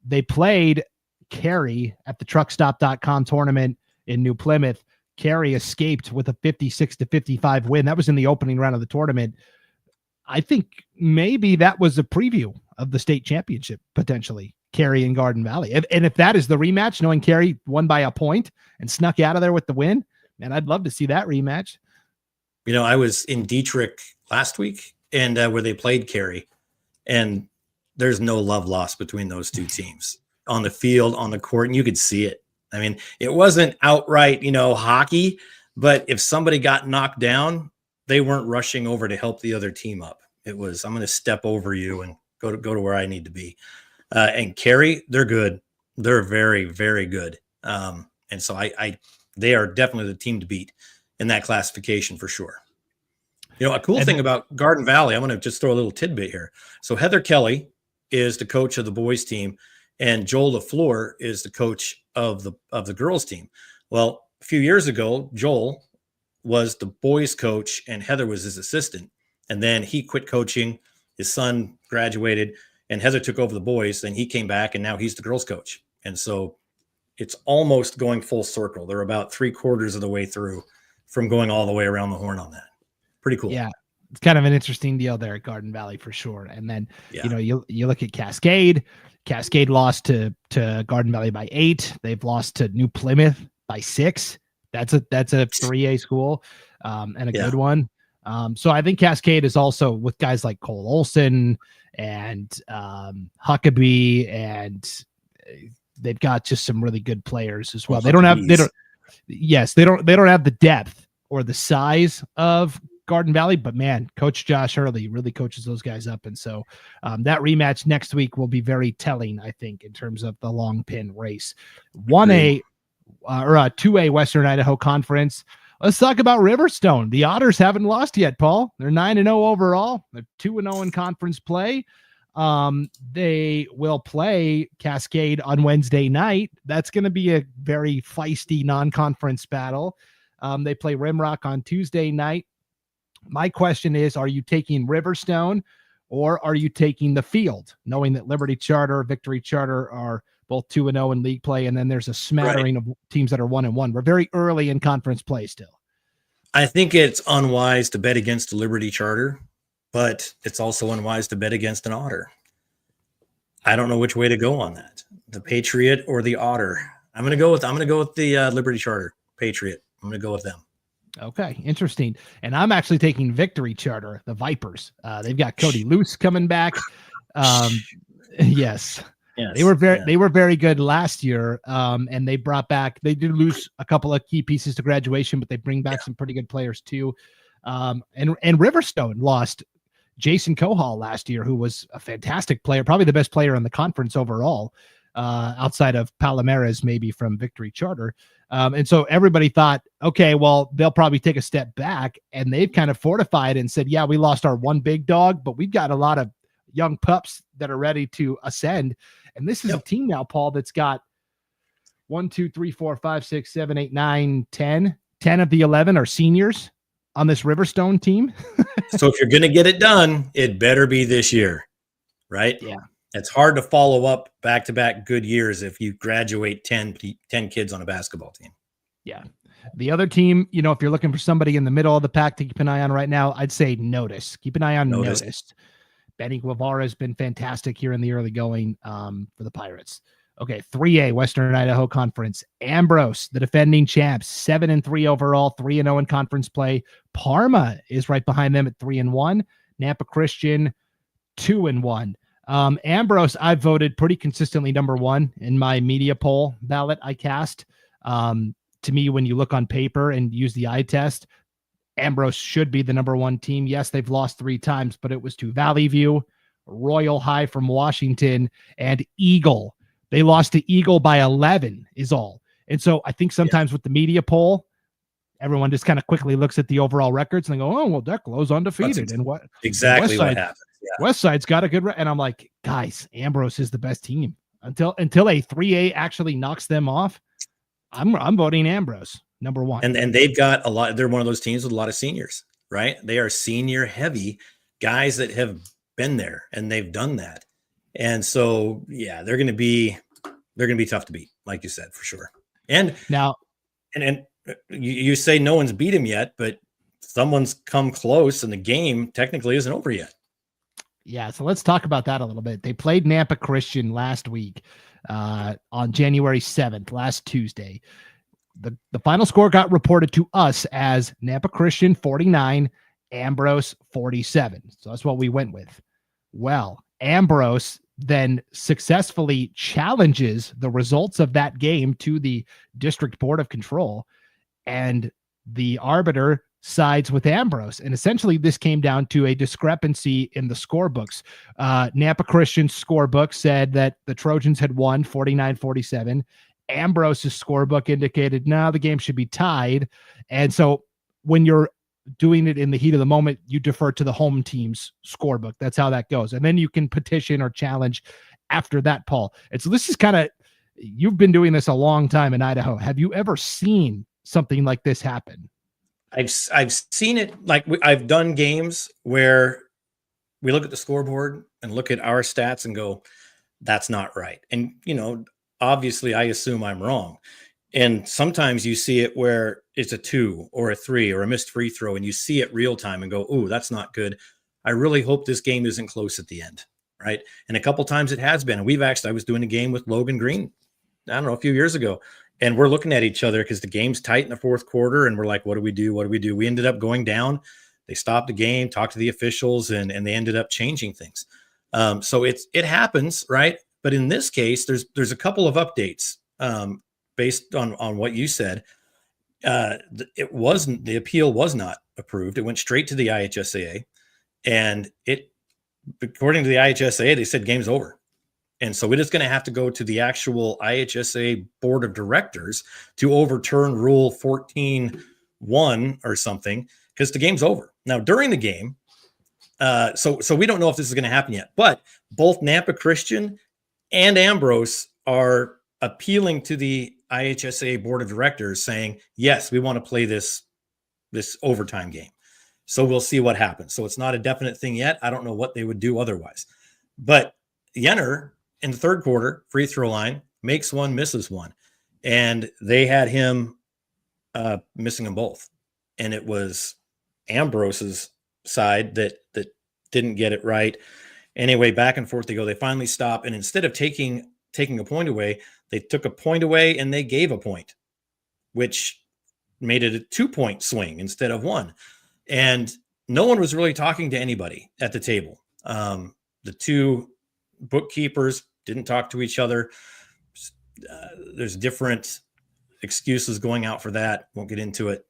They played Cary at the truckstop.com tournament in New Plymouth. Cary escaped with a 56-55 win. That was in the opening round of the tournament. I think maybe that was a preview of the state championship, potentially, Cary and Garden Valley. And if that is the rematch, knowing Cary won by a point and snuck out of there with the win, man, I'd love to see that rematch. You know, I was in Dietrich last week, and where they played Cary, and there's no love lost between those two teams on the field, on the court, and you could see it. I mean, it wasn't outright, hockey, but if somebody got knocked down, they weren't rushing over to help the other team up. It was, I'm going to step over you and go to where I need to be. And Cary, they're good. They're very, very good. And so they are definitely the team to beat in that classification for sure. A cool thing about Garden Valley, I'm going to just throw a little tidbit here. So Heather Kelly is the coach of the boys team, and Joel LaFleur is the coach of the girls team. Well, a few years ago, Joel was the boys coach and Heather was his assistant. And then he quit coaching. His son graduated and Heather took over the boys. Then he came back and now he's the girls coach. And so it's almost going full circle. They're about 3/4 of the way through from going all the way around the horn on that. Pretty cool. Yeah. It's kind of an interesting deal there at Garden Valley for sure. And then, you look at Cascade. Cascade lost to Garden Valley by 8. They've lost to New Plymouth by 6. That's a 3A school and a good one. So I think Cascade is also with guys like Cole Olson and Huckabee, and they've got just some really good players as well. They don't have the depth or the size of Garden Valley, but man, Coach Josh Hurley really coaches those guys up. And so that rematch next week will be very telling, I think, in terms of the long pin race. 1A or 2A Western Idaho Conference. Let's talk about Riverstone. The Otters haven't lost yet, Paul. They're 9-0 overall. They're 2-0 in conference play. They will play Cascade on Wednesday night. That's going to be a very feisty non-conference battle. They play Rimrock on Tuesday night. My question is, are you taking Riverstone or are you taking the field, knowing that Liberty Charter, Victory Charter are both 2-0 in league play, and then there's a smattering of teams that are 1-1. We're very early in conference play still. I think it's unwise to bet against the Liberty Charter, but it's also unwise to bet against an Otter. I don't know which way to go on that. The Patriot or the Otter. I'm going to go with the Liberty Charter. Patriot. I'm going to go with them. Okay, interesting. And I'm actually taking Victory Charter, the Vipers. They've got Cody Luce coming back. Yes. They were very good last year. And they did lose a couple of key pieces to graduation, but they bring back some pretty good players too. And Riverstone lost Jason Kohal last year, who was a fantastic player, probably the best player in the conference overall, outside of Palomares, maybe from Victory Charter. And so everybody thought, okay, well, they'll probably take a step back, and they've kind of fortified and said, yeah, we lost our one big dog, but we've got a lot of young pups that are ready to ascend. And this is a team now, Paul, that's got 1, 2, 3, 4, 5, 6, 7, 8, 9, 10. 10 of the 11 are seniors on this Riverstone team. So if you're going to get it done, it better be this year, right? Yeah. It's hard to follow up back-to-back good years if you graduate 10 kids on a basketball team. Yeah. The other team, if you're looking for somebody in the middle of the pack to keep an eye on right now, I'd say Notice. Keep an eye on Notice. Benny Guevara has been fantastic here in the early going for the Pirates. Okay, 3A Western Idaho Conference. Ambrose, the defending champs, 7-3 overall, 3-0 in conference play. Parma is right behind them at 3-1. Nampa Christian, 2-1. Ambrose, I voted pretty consistently number one in my media poll ballot I cast. To me, when you look on paper and use the eye test, Ambrose should be the number one team. Yes, they've lost 3 times, but it was to Valley View, Royal High from Washington, and Eagle. They lost to Eagle by 11 is all. And so I think sometimes with the media poll, everyone just kind of quickly looks at the overall records and they go, oh, well, Declo's undefeated. And what exactly what happened. Yeah. Westside's got a good and I'm like, guys, Ambrose is the best team. Until a 3A actually knocks them off, I'm voting Ambrose number one. And they've got a lot. They're one of those teams with a lot of seniors, right? They are senior heavy guys that have been there and they've done that. And so, yeah, they're going to be tough to beat, like you said, for sure. And now, and you say no one's beat him yet, but someone's come close and the game technically isn't over yet. Yeah. So let's talk about that a little bit. They played Nampa Christian last week on January 7th, last Tuesday. The final score got reported to us as Nampa Christian 49, Ambrose 47. So that's what we went with. Well, Ambrose then successfully challenges the results of that game to the District Board of Control, and the arbiter sides with Ambrose. And essentially this came down to a discrepancy in the scorebooks. Nampa Christian's scorebook said that the Trojans had won 49-47. Ambrose's scorebook indicated, the game should be tied. And so when you're doing it in the heat of the moment, you defer to the home team's scorebook. That's how that goes. And then you can petition or challenge after that, Paul. And so this is you've been doing this a long time in Idaho. Have you ever seen something like this happen? I've seen it. I've done games where we look at the scoreboard and look at our stats and go, that's not right. And, obviously I assume I'm wrong. And sometimes you see it where it's a 2 or a 3 or a missed free throw, and you see it real time and go, oh, that's not good. I really hope this game isn't close at the end. Right. And a couple times it has been. And I was doing a game with Logan Green, I don't know, a few years ago. And we're looking at each other because the game's tight in the fourth quarter. And we're like, what do we do? What do we do? We ended up going down. They stopped the game, talked to the officials, and they ended up changing things. So it happens, right? But in this case, there's a couple of updates based on what you said. The appeal was not approved. It went straight to the IHSAA, and according to the IHSAA, they said game's over. And so it is going to have to go to the actual IHSAA board of directors to overturn Rule 14.1 or something, because the game's over. Now, during the game, so we don't know if this is going to happen yet, but both Nampa Christian and Ambrose are appealing to the IHSAA board of directors saying, yes, we want to play this overtime game. So we'll see what happens. So it's not a definite thing yet. I don't know what they would do otherwise. But Yenner in the third quarter, free throw line, makes one, misses one. And they had him missing them both. And it was Ambrose's side that didn't get it right. Anyway, back and forth they go. They finally stop. And instead of taking a point away, they took a point away and they gave a point, which made it a 2-point swing instead of one. And no one was really talking to anybody at the table. The two bookkeepers didn't talk to each other. There's different excuses going out for that. Won't get into it.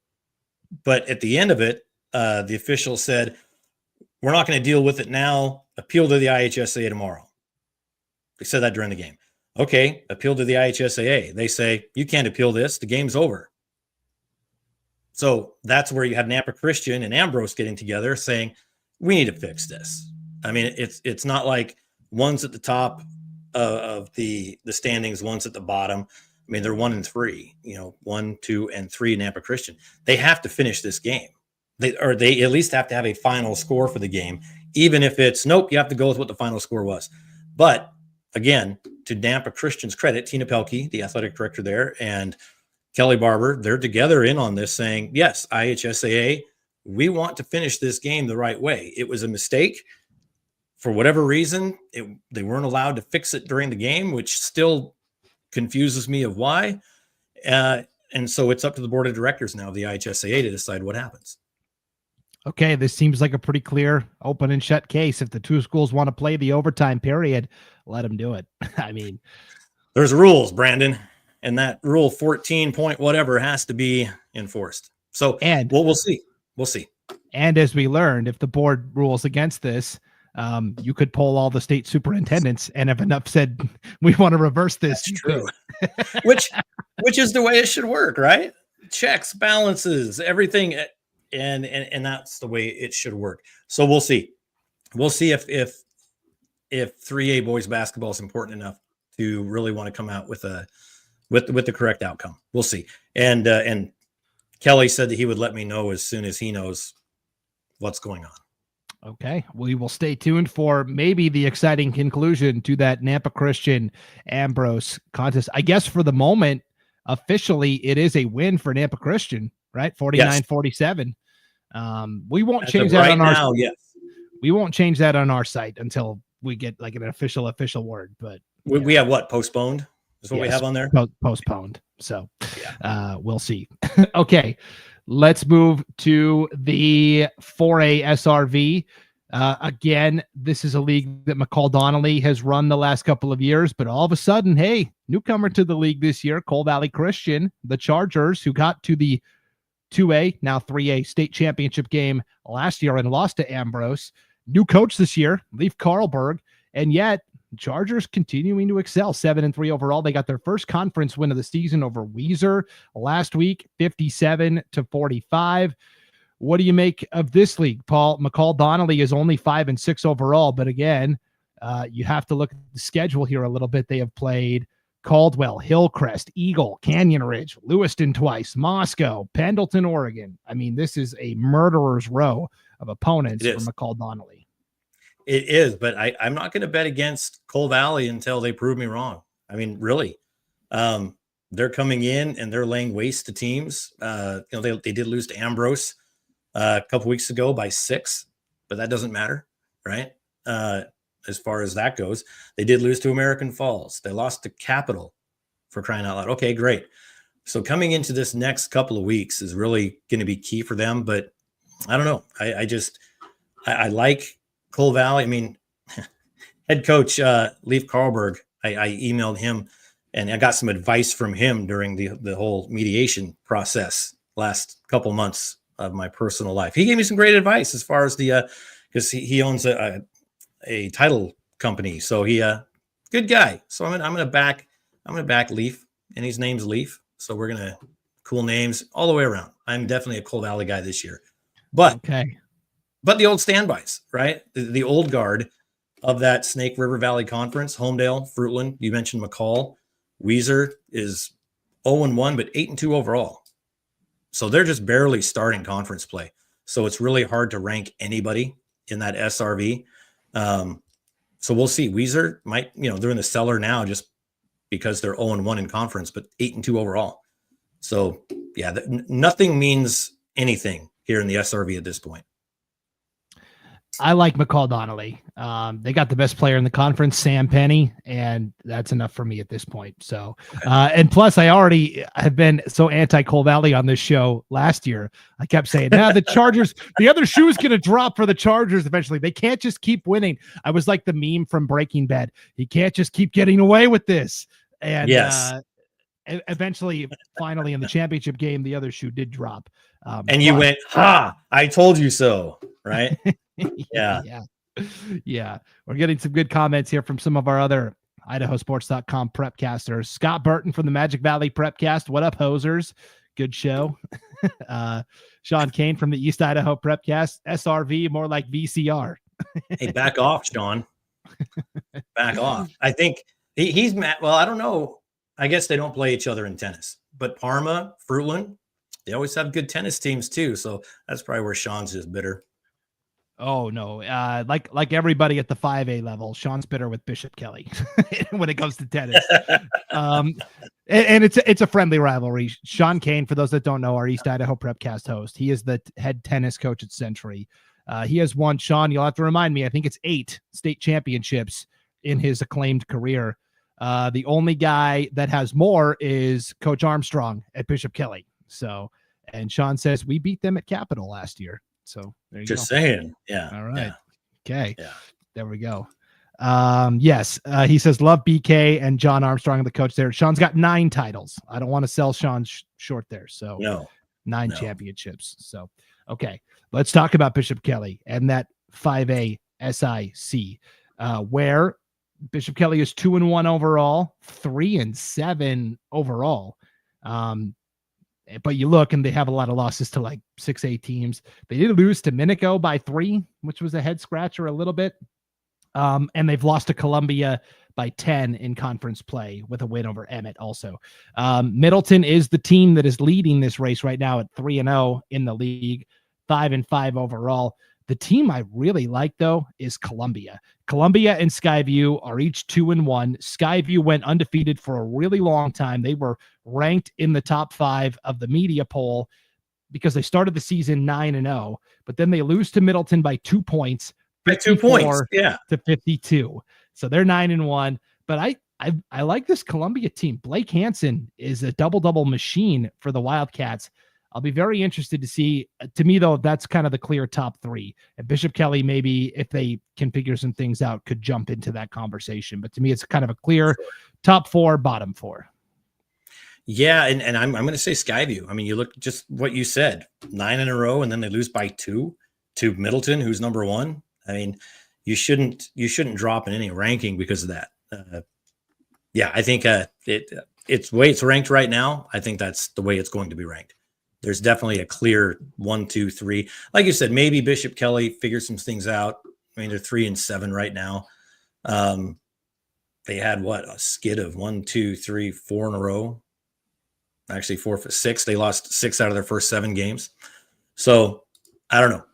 But at the end of it, the official said, we're not going to deal with it now. Appeal to the IHSAA tomorrow. They said that during the game. Okay, appeal to the IHSAA. They say, you can't appeal this. The game's over. So that's where you have Nampa Christian and Ambrose getting together saying, we need to fix this. I mean, it's not like one's at the top of the standings, one's at the bottom. I mean, they're 1 and 3, 1, 2, and 3 Nampa Christian. They have to finish this game. They at least have to have a final score for the game, even if it's, nope, you have to go with what the final score was. But again, to Nampa Christian's credit, Tina Pelkey, the athletic director there, and Kelly Barber, they're together in on this saying, yes, IHSAA, we want to finish this game the right way. It was a mistake. For whatever reason, they weren't allowed to fix it during the game, which still confuses me of why. And so it's up to the board of directors now of the IHSAA to decide what happens. Okay, this seems like a pretty clear open and shut case. If the two schools want to play the overtime period, let them do it. I mean, there's rules, Brandon, and that rule 14 point whatever has to be enforced. So, and we'll see. We'll see. And as we learned, if the board rules against this, you could poll all the state superintendents, and if enough said we want to reverse this, that's true. which is the way it should work, right? Checks, balances, everything. And that's the way it should work. So we'll see. We'll see if 3A boys basketball is important enough to really want to come out with the correct outcome. We'll see. And Kelly said that he would let me know as soon as he knows what's going on. Okay, we will stay tuned for maybe the exciting conclusion to that Nampa Christian Ambrose contest. I guess for the moment, officially, it is a win for Nampa Christian, right? 49-47. We won't change that on our yes. We won't change that on our site until we get like an official word. But we have what postponed? Is what we have on there. Postponed. So we'll see. Okay. Let's move to the 4A SRV. Again, this is a league that McCall Donnelly has run the last couple of years, but all of a sudden, hey, newcomer to the league this year, Coal Valley Christian, the Chargers, who got to the 2A, now 3A state championship game last year and lost to Ambrose. New coach this year, Leif Carlberg, and yet Chargers continuing to excel, 7-3 overall. They got their first conference win of the season over Weiser last week, 57-45. What do you make of this league, Paul? McCall Donnelly is only 5-6 overall, but again, you have to look at the schedule here a little bit. They have played Caldwell, Hillcrest, Eagle, Canyon Ridge, Lewiston twice, Moscow, Pendleton, Oregon. I mean, this is a murderer's row of opponents for McCall Donnelly. It is, but I'm not going to bet against Coal Valley until they prove me wrong. I mean, really, they're coming in and they're laying waste to teams. They did lose to Ambrose a couple weeks ago by 6, but that doesn't matter, right? As far as that goes, they did lose to American Falls. They lost to Capital, for crying out loud. Okay, great. So coming into this next couple of weeks is really going to be key for them, but I don't know. I like Cole Valley. I mean, head coach Leif Karlberg, I emailed him and I got some advice from him during the whole mediation process last couple months of my personal life. He gave me some great advice as far as because he owns a title company. So he good guy. So I'm gonna back Leif, and his name's Leif. So we're gonna cool names all the way around. I'm definitely a Cole Valley guy this year. But the old standbys, right? The old guard of that Snake River Valley Conference, Homedale, Fruitland, you mentioned McCall, Weiser is 0-1, but 8-2 overall. So they're just barely starting conference play. So it's really hard to rank anybody in that SRV. So we'll see. Weiser might, they're in the cellar now just because they're 0-1 in conference, but 8-2 overall. So yeah, nothing means anything here in the SRV at this point. I like McCall Donnelly. They got the best player in the conference, Sam Penny, and that's enough for me at this point. So, and plus I already have been so anti-Cole Valley on this show last year. I kept saying, the Chargers, the other shoe is going to drop for the Chargers eventually. They can't just keep winning. I was like the meme from Breaking Bad. He can't just keep getting away with this. And eventually, finally in the championship game, the other shoe did drop. And you went, I told you so, right? Yeah. We're getting some good comments here from some of our other IdahoSports.com prepcasters. Scott Burton from the Magic Valley Prepcast. What up, hosers? Good show. Sean Kane from the East Idaho Prepcast. SRV, more like VCR. Hey, back off, Sean. Back off. I think he's mad. Well, I don't know. I guess they don't play each other in tennis. But Parma, Fruitland, they always have good tennis teams too. So that's probably where Sean's just bitter. Oh no. Like everybody at the 5A level, Sean's bitter with Bishop Kelly when it comes to tennis. And it's a friendly rivalry. Sean Kane, for those that don't know, our East Idaho Prepcast host, he is the head tennis coach at Century. He has won, Sean, you'll have to remind me, I think it's 8 state championships in his acclaimed career. The only guy that has more is Coach Armstrong at Bishop Kelly. So, and Sean says we beat them at Capitol last year. So there you go. Just saying. Yeah. All right. Yeah. Okay. Yeah. There we go. Yes. He says, love BK and John Armstrong, the coach there. Sean's got 9 titles. I don't want to sell Sean short there. So 9 championships. So, okay. Let's talk about Bishop Kelly and that 5A SIC, where Bishop Kelly is 2-1 overall, 3-7 overall. But you look and they have a lot of losses to like 6A teams. They did lose to Minico by 3, which was a head scratcher a little bit. And they've lost to Columbia by 10 in conference play with a win over Emmett also. Middleton is the team that is leading this race right now at 3-0 in the league, 5-5 overall. The team I really like, though, is Columbia. Columbia and Skyview are each 2-1. Skyview went undefeated for a really long time. They were ranked in the top 5 of the media poll because they started the season 9-0, but then they lose to Middleton by 2 points. By 2 points, to 52. So they're 9-1. But I like this Columbia team. Blake Hansen is a double-double machine for the Wildcats. I'll be very interested to see. To me, though, that's kind of the clear top 3. And Bishop Kelly, maybe if they can figure some things out, could jump into that conversation. But to me, it's kind of a clear top 4, bottom 4. Yeah, and I'm going to say Skyview. I mean, you look just what you said, 9 in a row, and then they lose by 2 to Middleton, who's number 1. I mean, you shouldn't drop in any ranking because of that. I think it's the way it's ranked right now. I think that's the way it's going to be ranked. There's definitely a clear 1, 2, 3. Like you said, maybe Bishop Kelly figures some things out. I mean, they're 3-7 right now. They had a skid of 1, 2, 3, 4 in a row. Actually, 4 for 6. They lost 6 out of their first 7 games. So I don't know.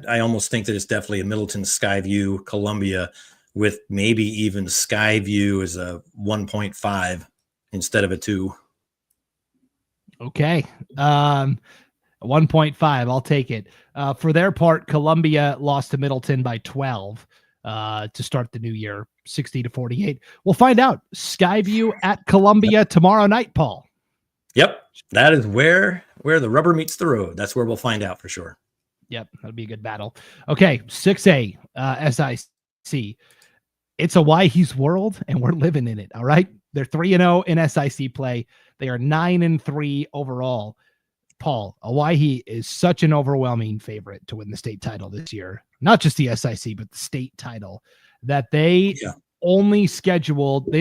I almost think that it's definitely a Middleton, Skyview, Columbia, with maybe even Skyview as a 1.5 instead of a 2. Okay. 1.5. I'll take it. For their part, Columbia lost to Middleton by 12 to start the new year, 60-48. We'll find out. Skyview at Columbia tomorrow night, Paul. Yep. That is where the rubber meets the road. That's where we'll find out for sure. Yep, that'll be a good battle. Okay, 6A SIC. It's Hawaii's world, and we're living in it. All right, they're 3-0 in SIC play. They are 9-3 overall. Paul, Hawaii is such an overwhelming favorite to win the state title this year. Not just the SIC, but the state title. That they they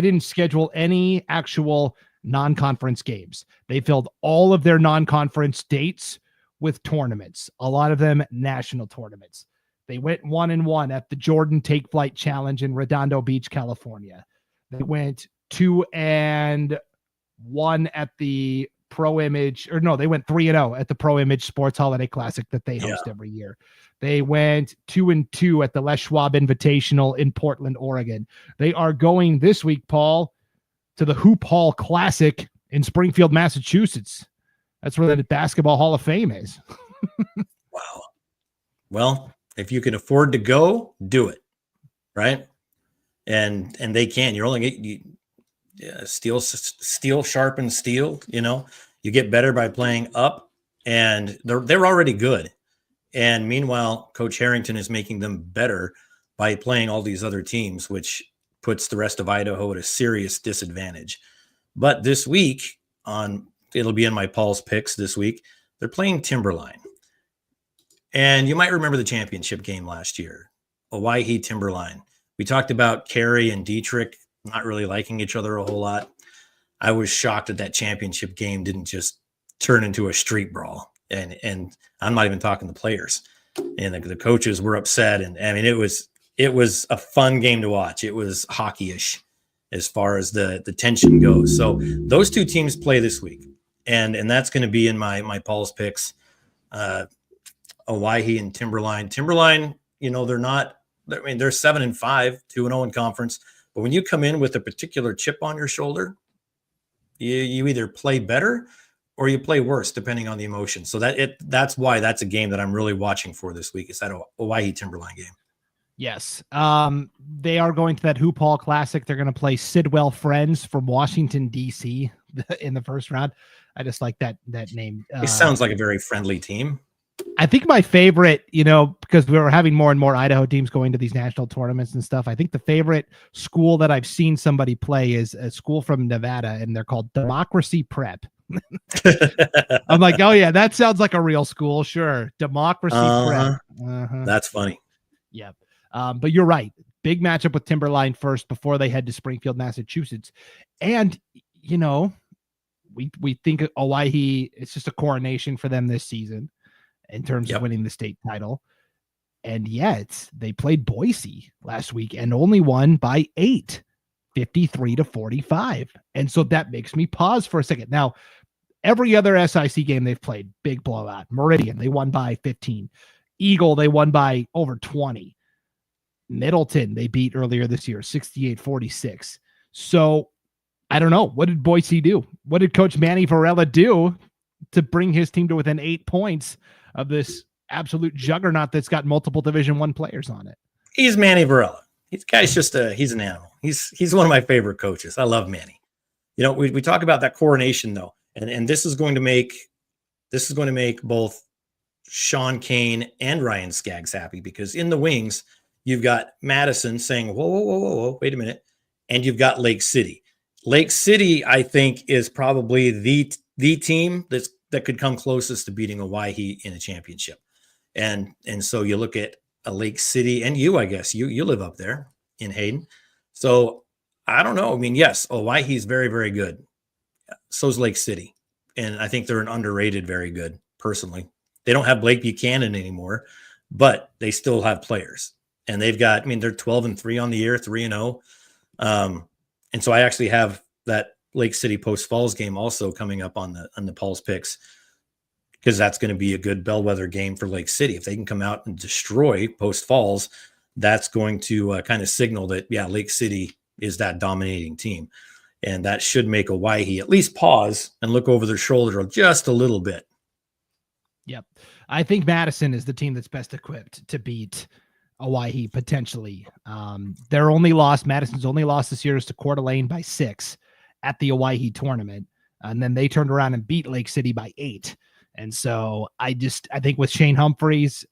didn't schedule any actual non-conference games. They filled all of their non-conference dates with tournaments, a lot of them national tournaments. They went 1-1 at the Jordan Take Flight Challenge in Redondo Beach, California. They went 2-1 at the Pro Image, they went 3-0 at the Pro Image Sports Holiday Classic that they host every year. They went 2-2 at the Les Schwab Invitational in Portland, Oregon. They are going this week, Paul, to the Hoop Hall Classic in Springfield, Massachusetts. That's where the Basketball Hall of Fame is. Wow. Well, if you can afford to go, do it, right? And they can. You're only steel sharpens steel. You get better by playing up, and they're already good. And meanwhile, Coach Harrington is making them better by playing all these other teams, which puts the rest of Idaho at a serious disadvantage. But this week, it'll be in my Paul's picks this week, they're playing Timberline. And you might remember the championship game last year, Hawaii Timberline. We talked about Carey and Dietrich not really liking each other a whole lot. I was shocked that championship game didn't just turn into a street brawl. And I'm not even talking the players. And the coaches were upset. And I mean, it was a fun game to watch. It was hockey-ish as far as the tension goes. So those two teams play this week. And that's going to be in my Paul's picks. Hawaii and Timberline. Timberline, they're 7-5, 2-0 in conference. But when you come in with a particular chip on your shoulder, you either play better or you play worse, depending on the emotion. So that's why that's a game that I'm really watching for this week. Is that Hawaii Timberline game? Yes. They are going to that Hoop Hall Classic. They're going to play Sidwell Friends from Washington, D.C. in the first round. I just like that name. It sounds like a very friendly team. I think my favorite, because we were having more and more Idaho teams going to these national tournaments and stuff. I think the favorite school that I've seen somebody play is a school from Nevada, and they're called Democracy Prep. I'm like, oh yeah, that sounds like a real school. Sure. Democracy Prep. That's funny. Yep. But you're right. Big matchup with Timberline first before they head to Springfield, Massachusetts. And, we think Hawaii, it's just a coronation for them this season in terms of winning the state title. And yet they played Boise last week and only won by 8, 53-45. And so that makes me pause for a second. Now, every other SIC game they've played, big blowout. Meridian, they won by 15. Eagle, they won by over 20. Middleton, they beat earlier this year, 68-46. So I don't know. What did Boise do? What did Coach Manny Varela do to bring his team to within 8 points of this absolute juggernaut that's got multiple Division I players on it? He's Manny Varela. This guy's he's an animal. He's one of my favorite coaches. I love Manny. We talk about that coronation though, and this is going to make both Sean Kane and Ryan Skaggs happy, because in the wings you've got Madison saying, whoa, wait a minute, and you've got Lake City. Lake City, I think, is probably the team that could come closest to beating Hawaii in a championship. And so you look at a Lake City, and I guess you live up there in Hayden. So I don't know. I mean, yes, Hawaii is very, very good. So's Lake City. And I think they're an underrated, very good, personally. They don't have Blake Buchanan anymore, but they still have players. And they've got, they're 12-3 on the year, 3-0. And so I actually have that Lake City Post Falls game also coming up on the Paul's picks, because that's going to be a good bellwether game for Lake City. If they can come out and destroy Post Falls, that's going to kind of signal that, Lake City is that dominating team. And that should make Hawaii at least pause and look over their shoulder just a little bit. Yep. I think Madison is the team that's best equipped to beat Hawaii potentially. Madison's only loss this year is to Coeur d'Alene by 6 at the Hawaii tournament. And then they turned around and beat Lake City by 8 And so I think with Shane Humphreys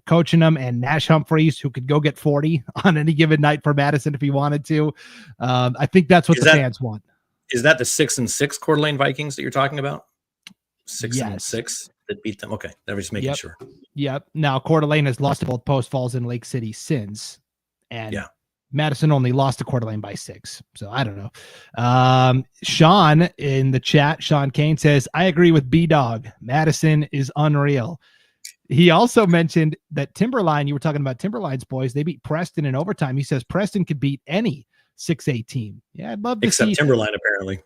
coaching them and Nash Humphreys, who could go get 40 on any given night for Madison if he wanted to, I think that's what fans want. Is that the 6-6 Coeur d'Alene Vikings that you're talking about? 6-6 that beat them. Okay, that was just making sure. Yep. Now Coeur d'Alene has lost to both Post Falls and Lake City since, and Madison only lost to Coeur d'Alene by 6. So I don't know. Sean in the chat, Sean Kane says, I agree with B-Dog. Madison is unreal. He also mentioned that Timberline, you were talking about Timberline's boys, they beat Preston in overtime. He says Preston could beat any 6A team. Yeah, I'd love to see. Except Timberline, apparently.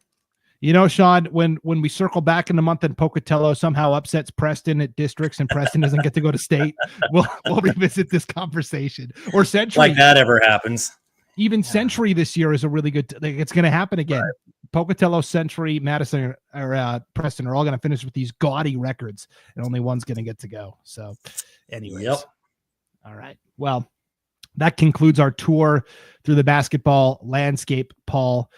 You know, Sean, when we circle back in a month and Pocatello somehow upsets Preston at districts and Preston doesn't get to go to state, we'll revisit this conversation. Or Century. Like that ever happens. Even Century this year is a really good. It's going to happen again. Right. Pocatello, Century, Madison, or Preston are all going to finish with these gaudy records, and only one's going to get to go. So, anyways, all right. Well, that concludes our tour through the basketball landscape, Paul,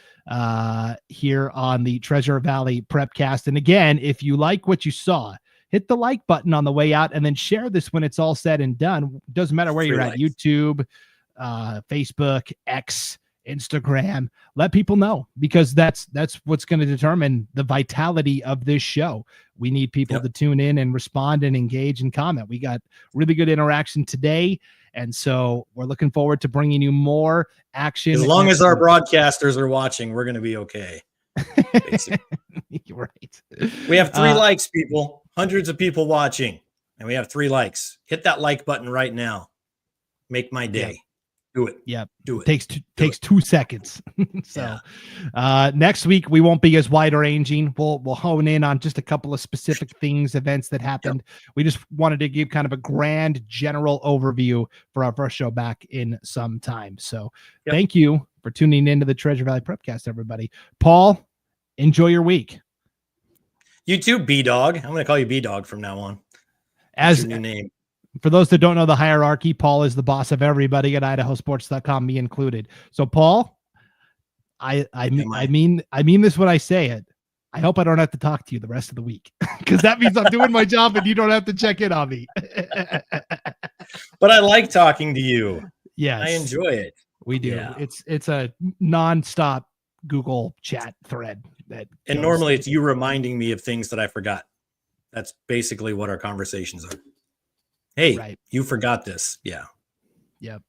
here on the Treasure Valley Prepcast. And again, if you like what you saw, hit the like button on the way out, and then share this when it's all said and done. Doesn't matter where you're at, YouTube, Facebook, X, Instagram. Let people know, because that's what's going to determine the vitality of this show. We need people to tune in and respond and engage and comment. We got really good interaction today, and so we're looking forward to bringing you more action. As long as our broadcasters are watching, we're going to be okay. You're right. We have 3 likes, people. Hundreds of people watching, and we have 3 likes. Hit that like button right now. Make my day. Do it. Yep. Do it. Takes 2 seconds. So next week we won't be as wide ranging. We'll hone in on just a couple of specific things, events that happened. We just wanted to give kind of a grand general overview for our first show back in some time. So thank you for tuning into the Treasure Valley Prepcast, everybody. Paul, enjoy your week. You too, B-Dog. I'm going to call you B-Dog from now on. As your new name. For those that don't know the hierarchy, Paul is the boss of everybody at IdahoSports.com, me included. So, Paul, I mean this when I say it. I hope I don't have to talk to you the rest of the week, because that means I'm doing my job and you don't have to check in on me. But I like talking to you. Yes, I enjoy it. We do. Yeah. It's a nonstop Google chat thread and normally it's you reminding me of things that I forgot. That's basically what our conversations are. Hey, you forgot this. Yeah. Yep.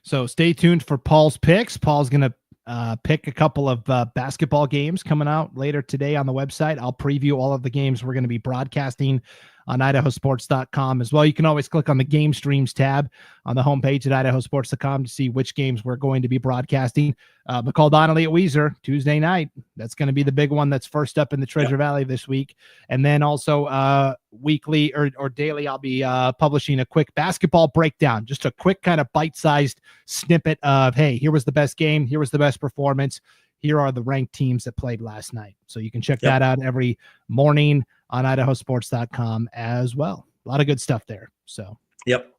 So stay tuned for Paul's picks. Paul's going to pick a couple of basketball games coming out later today on the website. I'll preview all of the games we're going to be broadcasting on IdahoSports.com as well. You can always click on the game streams tab on the homepage at IdahoSports.com to see which games we're going to be broadcasting. McCall Donnelly at Weiser Tuesday night. That's going to be the big one that's first up in the Treasure Valley this week. And then also weekly or daily, I'll be publishing a quick basketball breakdown, just a quick kind of bite-sized snippet of, hey, here was the best game, here was the best performance, here are the ranked teams that played last night. So you can check that out every morning on IdahoSports.com as well. A lot of good stuff there. So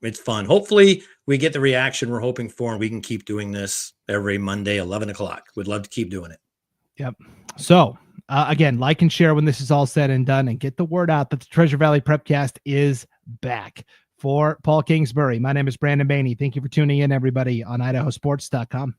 it's fun. Hopefully we get the reaction we're hoping for, and we can keep doing this every Monday, 11 o'clock. We'd love to keep doing it. Yep. So again, like and share when this is all said and done, and get the word out that the Treasure Valley Prepcast is back. For Paul Kingsbury, my name is Brandon Baney. Thank you for tuning in, everybody, on IdahoSports.com.